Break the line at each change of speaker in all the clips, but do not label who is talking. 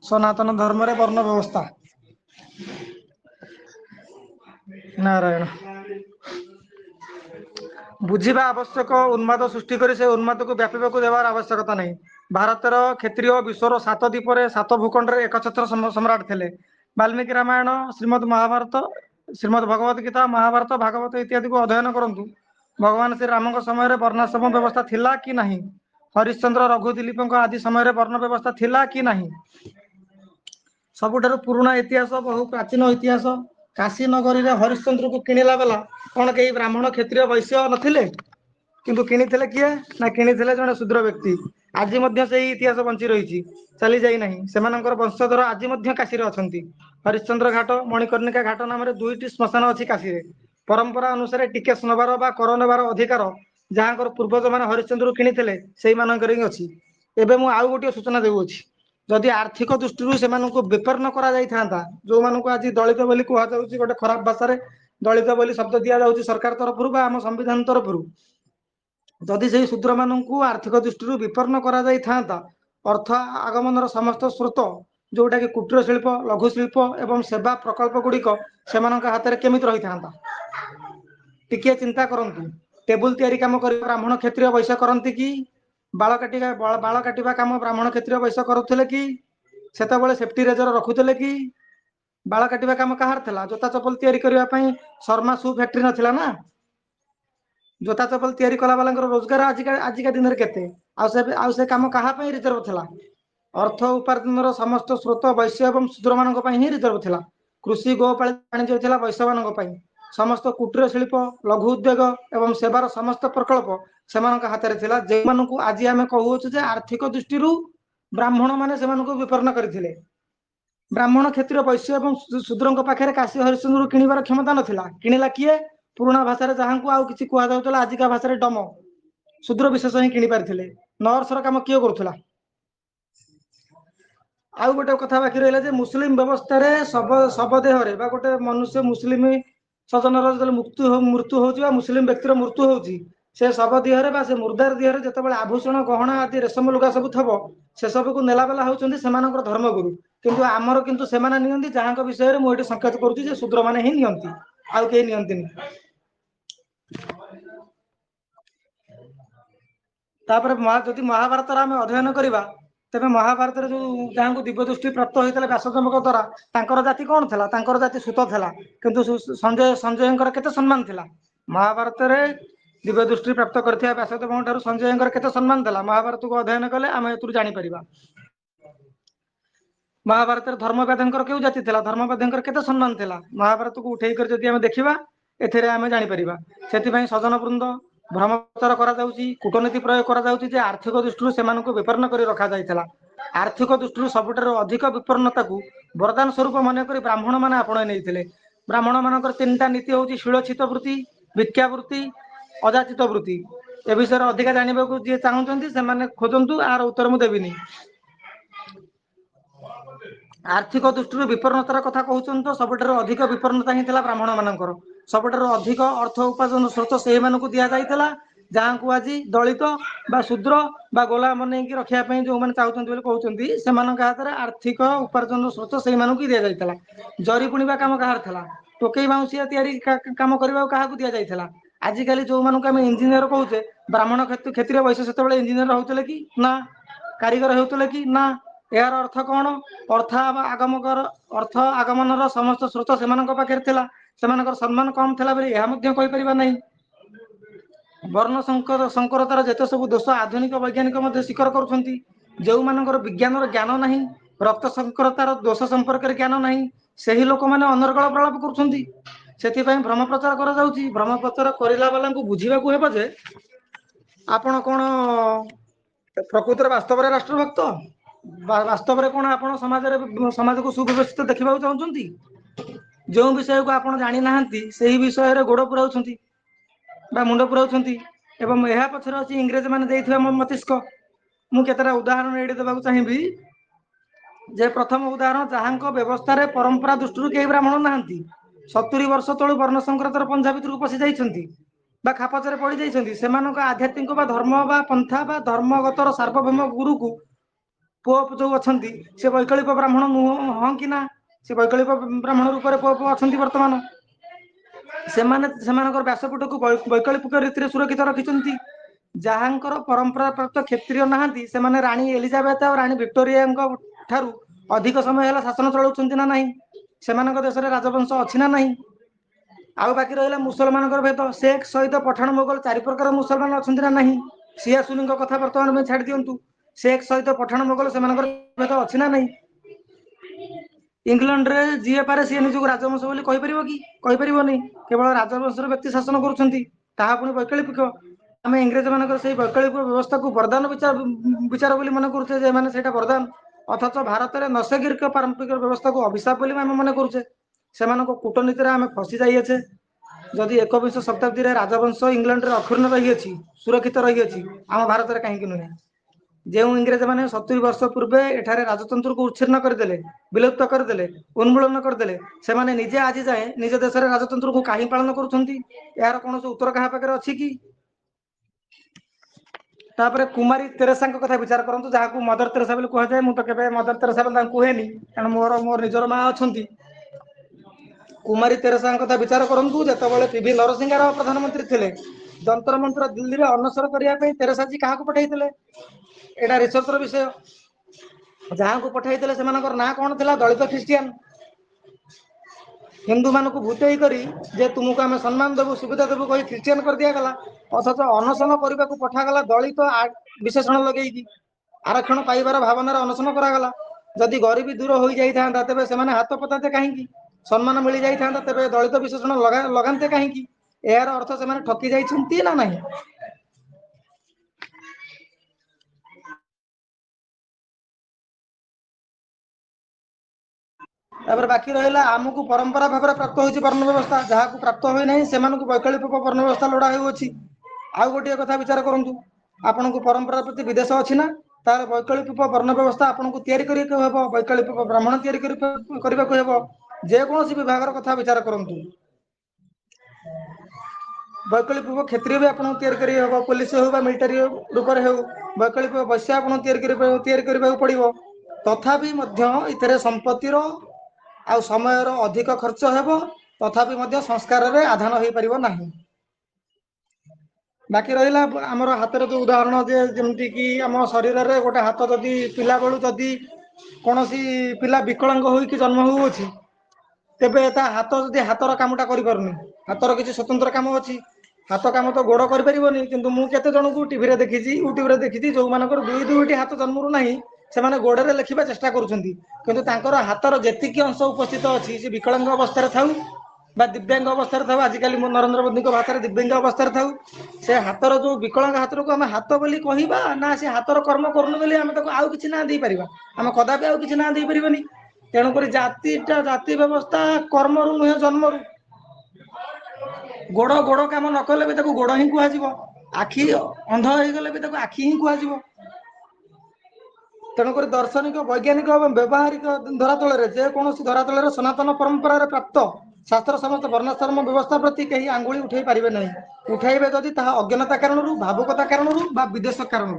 सनातन धर्म रे वर्ण व्यवस्था नारायण बुझिबा आवश्यक उन्माद सृष्टि कर से उन्माद को व्यापक देवार आवश्यकता नहीं। भारतर क्षेत्रीय विश्वर 7 द्वीपर 7 भूखंड एकछत्र सम्राट थे। वाल्मीकि रामायण श्रीमद महाभारत श्रीमद भगवद गीता महाभारत भागवत इत्यादि को अध्ययन करंतु। भगवान श्री राम समय वर्णाश्रम व्यवस्था थिला कि नहीं? हरिश्चंद्र रघु दिलीप आदि समय वर्ण व्यवस्था थिला कि नहीं? सबुठारु पुराणा इतिहास बहु प्राचीन इतिहास काशी नगरी रे हरिश्चंद्र को किणिला बेला कौन कई ब्राह्मण क्षत्रिय वैश्य नथिले किंतु किणिथिले किए ना किणिथिले जने शूद्र व्यक्ति। आज मध्य से इतिहास बंची रही चली जाई नहीं। सेमानंकर वंशधर आज मध्य काशी रे अछंती। हरिश्चंद्र घाट मणिकर्णिका घाट नाम रे 2टी श्मशान अछि काशी रे। परंपरा अनुसार टिकेस नबार बा कर नेबार अधिकार जहाँकर पूर्वज माने हरिश्चंद्र किणिथिले सेई मानकर ही अछि। एबे मु आउ गोटे सूचना देउछि जदि आर्थिक दृष्टि से विपन्न करा जाई थांता जो मानक आज दलित बोली कहा जाउछि गोटे खराब भाषा रे दलित बोली शब्द दिया जाउछि सरकार तरफ बा आम संविधान तरफ जदि से शूद्र मानू आर्थिक दृष्टि विपन्न करा जाई थांता अर्थ आगमन समस्त स्रोत जोटा कि कुटीर शिल्प लघु शिल्प एवं सेवा प्रकल्प गुड़िक से हाथ में केमिति रही था टिके चिंता करंतु। टेबुल तैयारी काम कर ब्राह्मण क्षत्रिय वैश्य करती कि? बाल काटिबा काम ब्राह्मण क्षत्रिय वैश्य करुले कि? सेतबेले सेफ्टी रेजर रखुले कि? बाल काटिबा काम कहार थिला? जोता चपल तैयारी करबा पई शर्मा सु फैक्ट्री नथिला ना। जोता चपल तैयारी कला वाला रोजगार आजिका दिन में केते आउ से काम कहा पई रिजर्व थिला? अर्थ उपार्जन समस्त स्रोत वैश्य एवं शूद्र मान ही रिजर्व थिला। कृषि गोपालित वाणिज्य थिला वैश्य मान समस्त कुटीर शिल्प लघु उद्योग एवं सेवार समस्त प्रकल्प से हाथ में थिला। जे मानू आज आम कहूँ जे आर्थिक दृष्टि ब्राह्मण माने से विपन्न करथिले। ब्राह्मण क्षेत्रीय वैश्य एवं शूद्रों पाखे काशी हरिश्चंद्र किणवार क्षमता नथिला। किणिला किए? पुराणा भाषा जहाँ को आउ किछि कुआ जाउतला आजिका भाषा डम शूद्र विशेष ही किଣି पारिथिले। नर्सर काम किए करुथला? आउ गोटे कथा बाकी रहा जे मुस्लिम व्यवस्था रे शब देह गोटे मनुष्य मुस्लिम सजनर मृत्यु होउछि मुस्लिम व्यक्तिर मृत्यु होउछि से शब देहरे बा से मुर्दार देहरे जितेबाला आभूषण गहना आदि रेशम लुगा सब थबो से सब को नेला बेला होउछन्ति सेमानकर धर्मगुरु। किंतु आमर किंतु सेमाने नियंती जहाँक विषय में मुझे संकेत करुच्ची जे शूद्र माने ही नियंती आउ केही नियंतीनि। तापर जदि महाभारत आम अध्ययन करवा तेरे महाभारत जो जहाँ को दिव्य दृष्टि प्राप्त होता है व्यासदेव द्वारा तांकर जाति कौन था? तांकर जाति सूत था। किंतु संजय केते सम्मान थिला? महाभारत रे दिव्य दृष्टि प्राप्त करथिया व्यासदेव ठारू संजय केते सम्मान थिला? महाभारत को अध्ययन कले आम एतु जानि परिबा। महाभारत धर्मव्याधर क्यों जाति था? धर्मव्याधर केते सम्मान थिला? महाभारत को उठे कर जदि आम देखा एथिरे आम जानिपर से सजन वृंद भ्रमप्रचार करा कूटनीति प्रयोग करा आर्थिक दृष्टि से विपन्न कर रखा जाइथिला। आर्थिक दृष्टि सबुठारु अधिक विपन्नता को वरदान स्वरूप मनक ब्राह्मण मैंने आपणाई नहीं। ब्राह्मण मानकर 3टा नीति हूँ शीलचित वृत्ति भिक्षावृत्ति अजाचित वृत्ति। ए विषय अधिका जानवा जी चाहते से खोजतु आर उत्तर मुझे देविनी। आर्थिक दृष्टि विपन्नतार कथा कहते तो सबुठारु अधिक विपन्नता ही ब्राह्मण मानकर। सबुठारु अधिक अर्थ उपार्जन स्रोत से दि जाइथिला जहाँ को आज दलित बा शूद्र बा गोला मन रखापी जो मैंने चाहते कहते से हाथ में आर्थिक उपार्जन स्रोत से दि जाइथिला। जरी बुणवा काम कहार था? टोकई बाउंसिया तैयारी काम करने क्या दि जाइथिला? आजिकल जो मानक आम इंजीनियर कहे ब्राह्मण क्षेत्रीय वैश्य से इंजीनियर होते कि ना? कारीगर होते कि ना? यार अर्थ कौन? अर्थ आगमन समस्त स्रोत से पाखे थिला। सेमानकर सम्मान कम थिला बेले यह मध्य कहि परिबा नहीं। वर्ण संकरतार जेते सब दोष आधुनिक वैज्ञानिक स्वीकार करुछंती। जो मानकर विज्ञान ज्ञान नहीं रक्त संकरतार दोष संपर्क ज्ञान नहीं सही लोक मैंने अनर्गल प्रलाप करुछंती। सेथिपाई भ्रम प्रचार करा जाउची। भ्रम प्रचार करिला वाला को बुझीबा को हेबा जे आपण कोन प्रकृतिर वास्तव रे राष्ट्रभक्त वास्तव में कौन आप समाज को सुव्यवस्थित देखा चाहते? जो विषय को आप जानी ना से विषय गोड़ पुराउछंती बा मुंड पुराउछंती एवं यह पछरे अच्छी इंग्रेज मैंने देइथिबा मस्तिष्क। मु केतेटा उदाहरण एडी देबाक चाहिबी जे प्रथम उदाहरण जहाँ व्यवस्था रे परंपरा दृष्टि कई ब्राह्मण नहांती 70 वर्ष तलू वर्ण संकरतार पंजा भितर पशि जाइछंती बा खापचरे पड़ जाइछंती। सेमानक आध्यात्मिक बा धर्म बा पंथा बा धर्मगतर सार्वभौम गुरु को पुओ जो अच्छा से वैकल्पिक ब्राह्मण नुह हाँ कि ना से वैकल्पिक ब्राह्मण रूप में पुओ अच्छा बर्तमान से व्यासपीठ को वैकल्पिक रीति सुरक्षित रखिंट जहाँकर परंपरा प्राप्त क्षत्रिय नहांती से राणी एलिजाबेथ और राणी विक्टोरिया ठारू अधिक समय है शासन चलाउछन्ति ना नहीं से देश में राजवंश अच्छी ना नहीं आउ बाकी रहा मुसलमान भेद शेख सहित पठाण मोगल चारि प्रकार मुसलमान अच्छा ना नहीं सिया सुनी कथा बर्तमान में छाड़ दिंतु शेख सहित पठाण मोगल से भेद अच्छी ना नहीं इंग्लैंड रे जी पारे सी निजक राजवंश बोली कि केवल राजवंश व्यक्ति शासन करुँच वैकल्पिक आम इंग्रेज मान वैकल्पिक व्यवस्था को वरदान विचार बोली मन करुचे वरदान अथच भारत में नैसर्गिक पारंपरिक व्यवस्था को अभिशाप बोली आम मन करुचे से कूटनीति आम फसी जाइए जदि 21 शताब्दी में राजवंश इंग्लैंड रे अक्षुण्ण रही सुरक्षित रही आम भारत में कहीं नुहे जो इंग्रेज मैंने 70 वर्ष पूर्वे एठारे राजतंत्र को उच्छिन्न करदे विलुप्त करदे उन्मूलन करदे से माने निजे आज जाए निज देश में राजतंत्र को कहीं पालन कर कौन उत्तर क्या पाखे अच्छी कि तापर कुमारी तेरेसा कथा विचार करूँ जहाँ मदर तेरेसा बोली कहुए मुझे केवे मदर तेरेसा बोली कहेनी कारण मोर निजर माँ अच्छा कुमारी तेरेसा कथा विचार करूँ जिते पीवी नरसिंह राव प्रधानमंत्री थे जंतर मंतर दिल्ली में अनशन करने तेरेसा जी क्या पठाई एटा रिसर्चर विषय जहाँ को पठाई से ना कौन थी दलित ख्रीस्टियान हिंदू मान को भूतेई करी जे तुमको आम सम्मान देवु सुविधा देवु कही ख्रीस्टियान कर दिगला अथच अनशन करने को पठागला दलित विशेषण लगे आरक्षण पाइबार भावनार अनशन करागला जदि गरीबी दूर हो जाता तेरे से हाथ पताते कहीं सम्मान मिल जाता तेरे दलित विशेषण लगाते कहीं यार अर्थ से ठकी जाइछन्ति ना नहीं तापर बाकी रहा आमको परंपरा भाव में प्राप्त होती वर्ण व्यवस्था जहाँ को प्राप्त हुए ना से वैकल्पिक वर्ण व्यवस्था लोड़ा होती आउ गोटे कथा विचार करूँ आपन को परंपरा प्रति विदेश अच्छी ना तार वैकल्पिक वर्ण व्यवस्था आपन को तैयारी करने वैकल्पिक ब्राह्मण तैयारी करने को जेकोसी विभाग कथा विचार करूँ वैकल्पिक क्षेत्रीय भी आपको तैयारी कर पुलिस हो मिलिटारी रूप में हो वैकल्पिक वैश्य आप तैयारी करने पड़ो तथापि इतने संपत्तिर आ समय अधिक खर्च हेब तथापि संस्कार रे आधान हो पार ना बाकी रहा आमर हाथ जो उदाहरण जमती कि आम शरीर में गोटे हाथ जदि पिला बेलू जदि कौन सी पिला विकलांग हो जन्म होउछि तेबे ता हाथ जदि हाथर कामटा करि पारुनी हाथर किसी स्वतंत्र काम अच्छी हाथ काम तो गोड़ कर किंतु मु केते जन को टीवी रे देखिछि यूट्यूब रे देखिछि जो मानकर दुई दुईटी हाथ जन्मरू नाही से गोड़े लिखा चेष्टा करुछन्ति किंतु तांकर हाथर जेतिकी अंश उपस्थित अच्छी से विकलांग अवस्था थाउ बा दिव्यांग अवस्था था आजिकल नरेंद्र मोदी भाषा दिव्यांग अवस्था थाउ से हाथर जो विकलांग हाथ को आम हाथ बोली कहवा ना से हाथर कर्म करूँ बोली आम आउ कि ना दे पार आम कदापि आउ कि ना दे पारे तेणुक जातिटा जाति व्यवस्था कर्म रु नुहे जन्म गोड़ गोड़ कम न कले भी गोड़ ही कहुव आखि अंध हो गले भी आखि ही कहुव तेणुक दर्शनिक वैज्ञानिक और व्यवहारिक धरातल में जेकोसी धरातल सनातन परंपरा प्राप्त शास्त्र समस्त वर्णाश्रम व्यवस्था प्रति कहीं आंगुली उठे पारे ना उठाइबे जदि अज्ञानता कारण भावुकता कारण विदेश कारण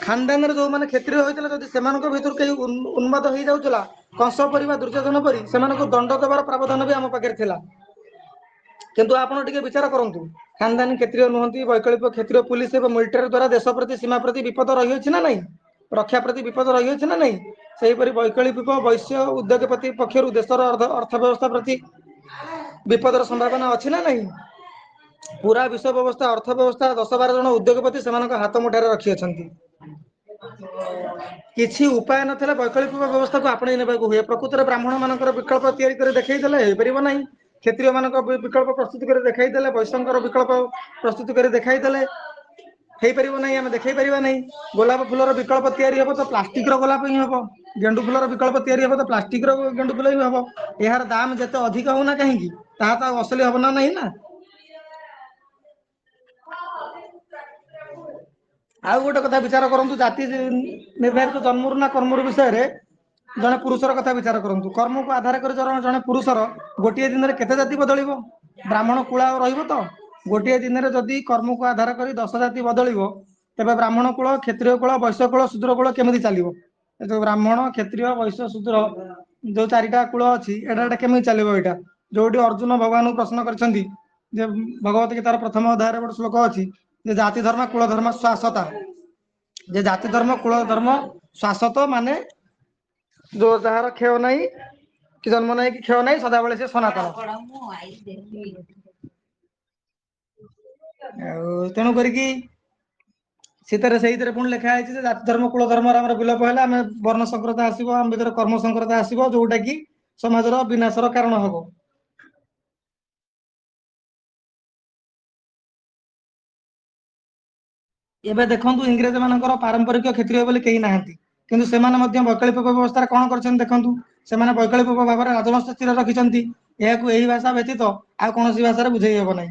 खानदान जो मैंने क्षत्रिय होते से भर कहीं उन्माद हो जाऊला कंस परी दुर्योधन परी से दंड देवार प्रावधान भी आम पाखे था किंतु आपड़ टे विचार करूँ खानदानी क्षत्रिय नुहति वैकल्पिक क्षत्रिय पुलिस और मिलिटारी द्वारा देश प्रति सीमा प्रति विपद रही ना नहीं रक्षा प्रति विपद रही ना नहीं सेहीपरि वैकल्पिक वैश्य उद्योगपति पक्षर देशर अर्थव्यवस्था प्रति विपदर संभावना अच्छी ना नहीं पूरा विश्व व्यवस्था अर्थव्यवस्था 10-12 जन उद्योगपति से हाथ मुठार रखी किसी उपाय ना वैकल्पिक व्यवस्था को आपणे ने हुए प्रकृत में ब्राह्मण मान विकल्प तैयारी देखते हो पार ना क्षत्रिय मान विकल्प प्रस्तुत कर देखते वैश्यकर विकल्प प्रस्तुत कर देखते हो पार ना आम देख पार ना गोलाप फूलर विकल्प तैयारी हम तो प्लास्टिक गोलाप ही हम गेंडु फूलर विकल्प तैयारी हम तो प्लास्टिक गेंडु फूल ही हम यार दाम जिते अधिक होना कहीं तो असली हम ना नहीं ना आउ गोटे कथा विचार करूँ जाति निर्धारित जन्मर ना कर्मर विषय रे जड़े पुरुषर कथा विचार करूँ कर्म को आधार कर जड़े पुरुषर गोटे दिन में केते जाति बदल ब्राह्मण कूला रही तो गोटे दिन में जदि कर्म को आधार कर 10 जाति बदल तेबे ब्राह्मण कुल क्षत्रिय कुल वैश्य कुल शूद्र कुल केମିତି ଚାଲିବ जो ब्राह्मण क्षत्रिय वैश्य शूद्र जो चारिटा कुल अछि एटा केମିତି ଚାଲିବ एटा जोटी अर्जुन भगवान को प्रश्न करछंती जे भगवत गीतार प्रथम अध्याय रे गोटे श्लोक अछि जे जाति धर्म कुल धर्म शाश्वता जे जाति धर्म कुल धर्म शाश्वत माने जो जହାର क्षय नहीं कि जन्म नहीं कि क्षय नहीं सदाबले से सनातन तेणु करिकी सीतारे से पुणी लिखा है जाति धर्म कुल धर्म विलोप है आम वर्ण संक्रता आसो आम भर कर्म संक्रता आसो जोटा कि समाजर विनाशर कारण हम एबे देखंतु इंग्रेज मानकर पारंपरिक क्षत्रिय बोली केही नाहंती किंतु सेमाने मध्य वैकल्पिक व्यवस्था कोन करछन देखंतु सेमाने वैकल्पिक भाव रे राजवंश स्थिर रखिछंती एहाकू एही भाषा व्यतीत आ कोनोसी भाषा रे बुझेई हेबो नै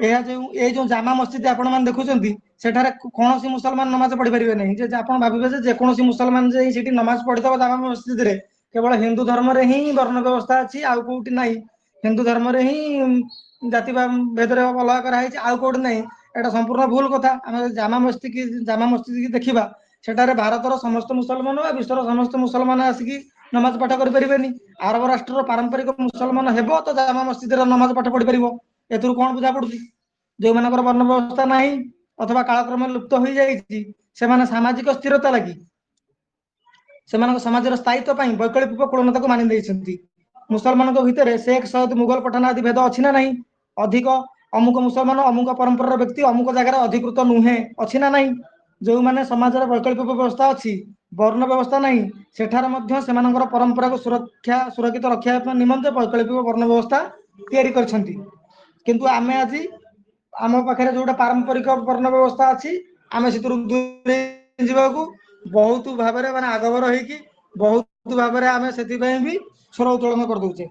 एहा जो ए जो जामा मस्जिद आपण मान देखुछंती सेठारे कोनोसी मुसलमान नमाज पढ़ी परिबे नै जे आपण भाबिबे जे कोनोसी मुसलमान जे सेठी नमाज पढ़ितबो जामा मस्जिद रे केवल हिंदू धर्म रे ही वर्ण व्यवस्था अछि आ कोउटी नै हिंदू धर्म रे ही जाति भेद रे अलग करा है आ कोउटी नै एटा संपूर्ण भूल कथा आमे जामा मस्जिद की देखिबा सेटारे भारतर समस्त मुसलमान आ विश्वर समस्त मुसलमान आसिकी नमाज पाठ करि परिबेनी अरब राष्ट्र पारंपरिक मुसलमान हेबो तो जामा मस्जिद रे नमाज पाठ पढ़ी परिबो एतुर कोन बुझा पडुची जो मानकर वर्ण व्यवस्था नाही अथवा कालक्रम लुप्त हो जाइछि सेमाने सामाजिक स्थिरता लागि सेमानक समाजर स्थायित्व ପାଇଁ वैकल्पिक कुलनताକୁ मानि ଦେଇଛନ୍ତି मुसलमानଙ୍କ ଭିତରେ शेख सौद मुगल पठान आदि भेद अछि ना नहीं अधिक अमुक मुसलमान अमुक परंपरार व्यक्ति अमुक जगार अधिकृत नुहे अछि ना नहीं जो माने समाजर वैकल्पिक व्यवस्था अछि वर्ण व्यवस्था नहीं सेठार मध्य सेमानकर परंपरा को सुरक्षित रखिया निमंते वैकल्पिक वर्ण व्यवस्था तैयारी करछंती किंतु आमे आज आम पाखे जोटा पारंपरिक वर्ण व्यवस्था अच्छी आम से दूरे जावाक बहुत भाव माने आगभर होगी बहुत भाव आम से भी स्वर उत्तोलन कर दौचे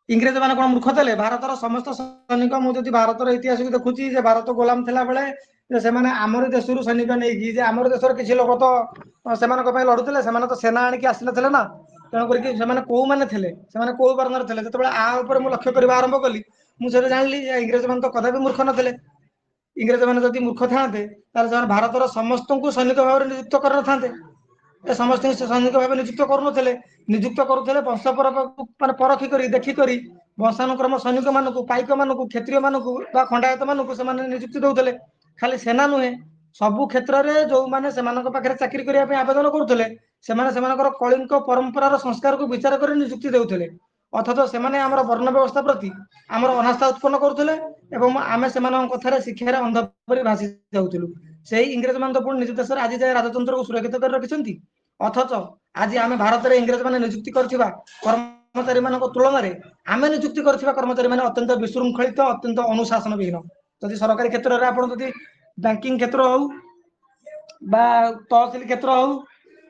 इंग्रेज मैंने कौन मूर्ख थे भारतर समस्त सैनिक मुझे भारतर इतिहास को देखुची भारत गोलाम थिला बेले से आमर देश सैनिक नहीं आमर देशर किसी लोग तो से लड़ुले से तो सेना आणिक आसी ना तेणुक कौ मैंने कौ वर्णर थे जो आ लक्ष्य करने आरंभ कली मुझे जानी इंग्रेज मैंने तो कदा भी मूर्ख नथिले इंग्रेज मैंने जब मूर्ख था भारतर समस्त को सैनिक भाव में नियुक्त कर समस्त सैनिक भाव नियुक्त करुले नियुक्त करुले वंश पर परखी कर देखिक वंशानुक्रम सैनिक मानक पाइक मानक क्षत्रिय मानक खंडायत मानक से नियुक्ति दौले खाली सेना नुहे सबु क्षेत्र में जो मैंने पाखे चाकरी करने आवेदन करुले कलिंग परंपरार संस्कार को विचार कर नियुक्ति देउथिले अथच से वर्ण व्यवस्था प्रति आमर अनास्था उत्पन्न करुले आम से कथार शिक्षार अंध पर भासी जाऊलु से इंग्रेज मान तो निज देश आज जाए राजतंत्र को सुरक्षित कर रखिंट अथच आज आम भारत में इंग्रेज मैंने नियुक्ति कर्मचारी मान तुलन में आम नियुक्ति कर्मचारी मैंने अत्यंत विशृंखलित अत्यंत अनुशासन विहीन जदि सरकारी क्षेत्र में आप बैंकिंग क्षेत्र हो तहसिल क्षेत्र हो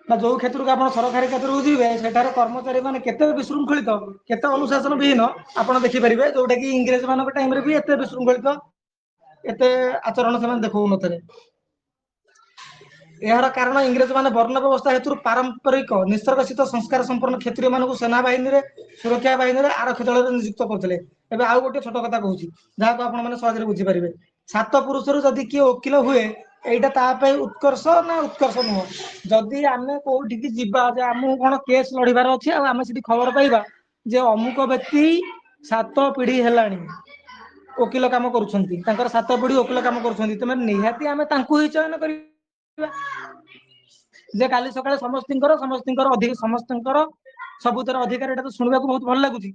जो क्षेत्र को आप सरकारी क्षेत्र को जी सेठार कर्मचारी मैंने केते विशृंखलित केते अनुशासन विहीन आप देखिपारे जोटा कि इंग्रेज मान टाइम भी एत विशृंखलित एत आचरण से देखा न यार कारण इंग्रेज माने वर्ण व्यवस्था हेतु पारंपरिक निसर्गसित संस्कार संपन्न क्षत्रिय मानक सेना बाहिनी रे सुरक्षा बाहिनी रे आरक्षी दल रे नियुक्त करथिले एबे आउ गोटे छोट कथा कहूची जहा को आपण माने सहज बुझी परिबे सात पुरुष रु जदि किए वकील हुए एटा ता पे उत्कर्ष ना उत्कर्ष नुह जदि आमे कोठी की जिबा जे आमु कोन केस लड़ीबार अछि आ आमे सिटी खबर पाइबा जे अमुक व्यक्ति सात पीढ़ी हेलाणी वकील काम करुछंती तांकर सात पीढ़ी वकील काम करुछंती तमे निहाती आमे तांकू ही चयन करी जे काली सकाळे समस्तीଙ୍କର अधिक समस्तଙ୍କର सबुतर अधिकार एटा तो सुनिबा को बहुत भल लागुची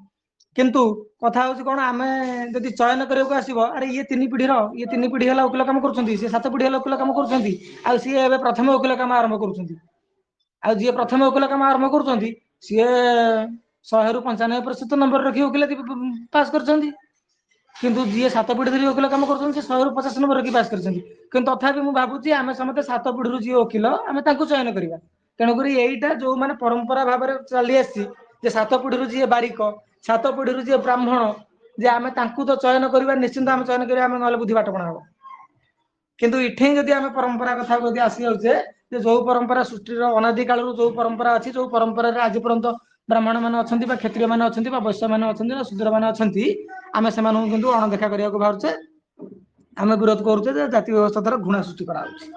किंतु कथा होची कोन आमे जदि चयन करबाक आसीबो अरे ये तीन पीढ़ी हला वकील काम करुछंती से सात पीढ़ी हला वकील काम करुछंती आ सी एबे प्रथम वकील काम आरंभ करुछंती आ जे प्रथम वकील काम आरंभ करुछंती सी 100 रु 95% नंबर रखी वकील पास करछंती किंतु जी सात पीढ़ी धरी वकील काम कर 100 रु 50 नंबर रखी पास कर तथापि मुझे भावुची आम समस्त सात पीढ़ी जी वकील आम चयन करवा तेणुक यहीटा जो मैंने परंपरा भाव में चली आसी सात पीढ़ी जी बारिक सात पीढ़ी जी ब्राह्मण जे आम तो चयन करवा निश्चिंत आम चयन करें ना बुद्धि बाटपणा हम किंतु इठे जदि आम परंपरा कथा जब आसी जाऊे जो परंपरा सृष्टि अनादि काल जो परंपरा अच्छी जो परंपरा आज पर्यंत ब्राह्मण मैंने अच्छा क्षत्रिय मैंने अच्छा वैश्य मैंने अच्छा शूद्र मैंने अच्छा आमे सेमानकु किंतु अणदेखा करिया बाहरुचे आमे विरोध करूचे जे जाति व्यवस्था द्वारा घृणा सृष्टि करा होछि।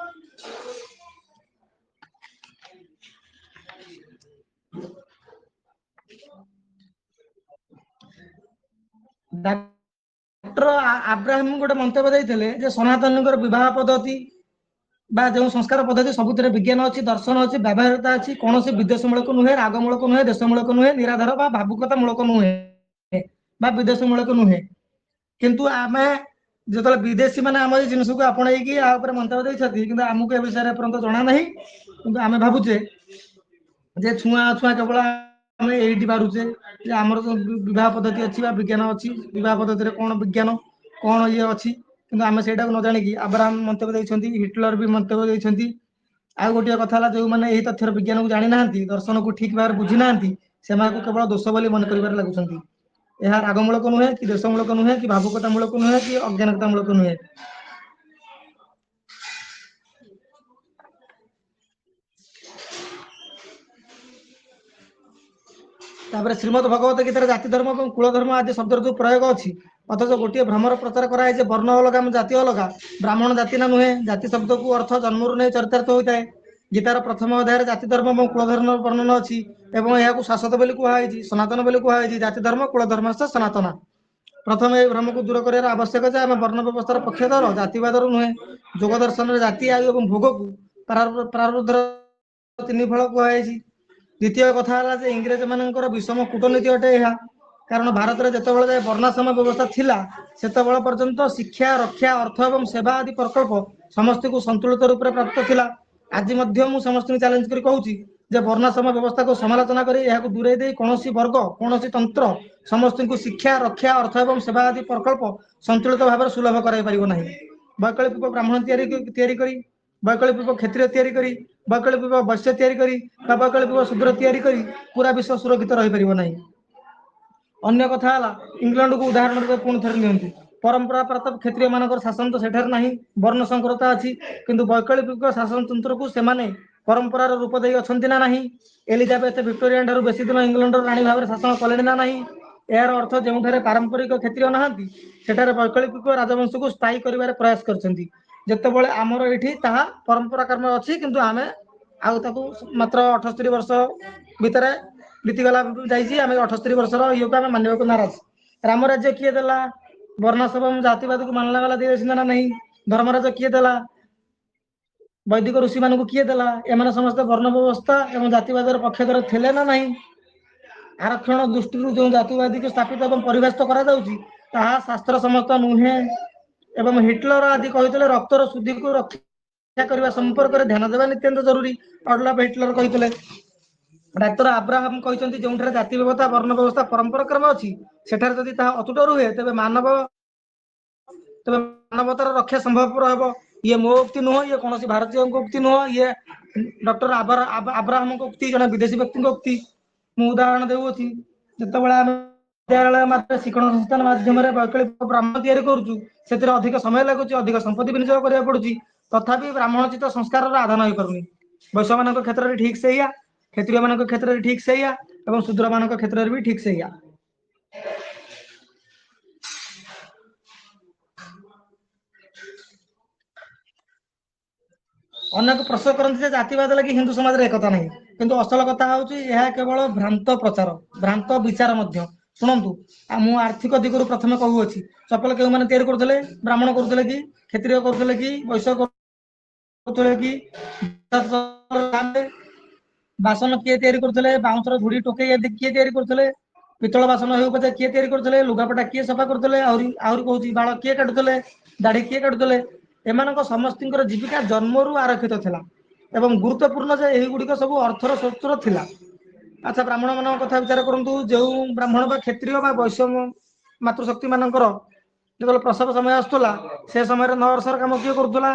डॉक्टर अब्राहम गोटे मंतव्य देइथिले जे सनातनकर विवाह पद्धति बा जो संस्कार पद्धति सबुतरे विज्ञान अच्छी दर्शन अच्छी व्यवहारिकता अच्छी कौन से विदेश मूलक नुहे राग मूलक नुहे देश मूलक नुहे निराधार बा भावुकता मूलक नुहे बा विदेश मूलक नुहे किंतु आमे जो विदेशी मैंने आम जिनस को आपणईकी मंतव्य देते आमको ए विषय पर्यंत जना ना कि आम भावुचे जे छुआ छुआ केवल आम ये बारुचे आमर जो विवाह पद्धति अच्छी विज्ञान अच्छी विवाह पद्धति कौन विज्ञान कौन ये अच्छी कि आम से न जाणी अब्राहम मंतव्य देते हिटलर भी मंतव्य देते आउ गोटे कथा जो मैंने यही तथ्यर विज्ञान को जानी ना दर्शन को ठीक भाव बुझी ना से केवल दोष बोली मन कर लगुंट यह रागमूलक नुहे कि देशमूलक नुहे कि भावुकता मूलक नुहे कि अज्ञानता मूलक नुहे। तापर श्रीमद भगवत गीता जाति धर्म और कुल धर्म आदि शब्द जो प्रयोग अच्छी अथच गोटे भ्रमर प्रचार कराए वर्ण अलग जाति अलग ब्राह्मण जाति ना नुहे जाति शब्द को अर्थ जन्मरू नहीं चरितार्थ होता है। गीतार प्रथम अध्याय जाति धर्म और कुल धर्म वर्णन अच्छी और शाश्वत बोली कहुई सनातन बोली कहुई जाति धर्म कुल धर्म से सनातन प्रथम ये भ्रम को दूर कर आवश्यक है आम वर्ण व्यवस्थार पक्षधर जातिवादर नुहे जोग दर्शन में जाति आयु और भोग को प्रारब्धर तीन फल कहुई। द्वितीय कथा है इंग्रेज मानकर विषम कूटनीति अटे यह कारण भारत में जिते जाए वर्णाश्रम व्यवस्था थिला सेतबेले पर्यंत शिक्षा रक्षा अर्थ और सेवा आदि प्रकल्प समस्त को संतुलित रूप में प्राप्त थिला। आज मु समस्त चैलेंज कर कहूँ जे वर्णाश्रम व्यवस्था को समालोचना कर दूरे दे कौन वर्ग कौन तंत्र समस्त को शिक्षा रक्षा अर्थ और सेवा आदि प्रकल्प संतुलित भाव में सुलभ कराई वैकल्पिक ब्राह्मण तैयारी वैकल्पिक क्षेत्रीय तैयारी वैकल्पिक वैश्य तैयारी वैकल्पिक शूद्र तैयारी पूरा विश्व सुरक्षित रही पार ना। अन्य कथा इंग्लैंड को उदाहरण रूप पुणी थे नि परंपरा प्राप्त क्षेत्रीय मान शासन तो सेठार ना वर्ण संकरता अच्छी किंतु वैकल्पिक शासन तंत्र को सेमाने परंपरार रूप दे अच्छा ना ना एलिजाबेथ विक्टोरिया ठार बेसी दिन इंग्लैंड राणी भाव में शासन कले ना ना यार अर्थ जो पारंपरिक क्षेत्रीय नहांती सेठारे वैकल्पिक राजवंश को स्थायी कर प्रयास करते आमर ये परंपरा कर्म अच्छी किंतु आम मात्र 78 वर्ष भितर बीतीगला जाइए 78 वर्षर ये को आम मानवा नाराज राम राज्य किए देला वर्णाश्रम जातिवाद को मानला वाला दे ना नहीं धर्मराज किए देला वैदिक ऋषि मान किए देला एम समस्त वर्ण व्यवस्था और जातिवाद पक्षधर थे ना नहीं आरक्षण दृष्टि जो जातिवादी को स्थापित और परिभाषित करा शास्त्र समस्त नुहे एवं हिटलर आदि कहते रक्तर शुद्धि को रक्षा करने संपर्क में ध्यान देवा नितांत जरूरी अडल्फ हिटलर कहते। डाक्टर अब्राहम कहते जो जाति व्यवस्था वर्ण व्यवस्था परंपरा क्रम अच्छी सेठार जदि अतुट रुहे तेज मानवतार रक्षा संभवपर हम ये मो उक्ति नुह ये कौन भारतीय उक्ति नुह ये डॉक्टर अब्राहम उक्ति जन विदेशी व्यक्ति उक्ति मु उदाहरण देउछि जतबे विद्यालय शिक्षण संस्थान माध्यम वैकल्पिक ब्राह्मण तैयारी करुँ अधिक समय लगुच अधिक संपत्ति विनियोग करा पड़ुछि तथापि ब्राह्मणचित संस्कार आधान हो पारुनी वैश्य मान क्षेत्र में ठीक से क्षेत्रीय मान क्षेत्र में ठीक से शूद्र मान क्षेत्र में भी ठीक से अनेक प्रश्न करते जातिवाद लगी हिंदू समाज में एकता नहीं किंतु असल कथा हूँ केवल भ्रांत प्रचार भ्रांत विचार शुणु मु आर्थिक दिगरू प्रथम कहूँ चपल के मैंने तैयारी करते ब्राह्मण करते कि क्षेत्रीय करते कि वैश्य करते कि बासन किए तैयारी करते बाउंसर झुड़ी टोकई आदि किए तैयारी करते पितल बासन हो पचे किए तैयारी करते लुगापटा किए सफा करते आहरी कहूँ बाल किए काटुले दाढ़ी किए काटुले एम समस्त जीविका जन्मरू आरक्षित थिला एवं गुरुत्वपूर्ण जे यही गुड़िक सब अर्थर स्रोत थिला। अच्छा ब्राह्मण मान कथा विचार करूँ जो ब्राह्मण बा क्षेत्रीय बा वैश्य मातृशक्ति मानकर जो प्रसव समय आसूला से समय नर्सर कम किए करूला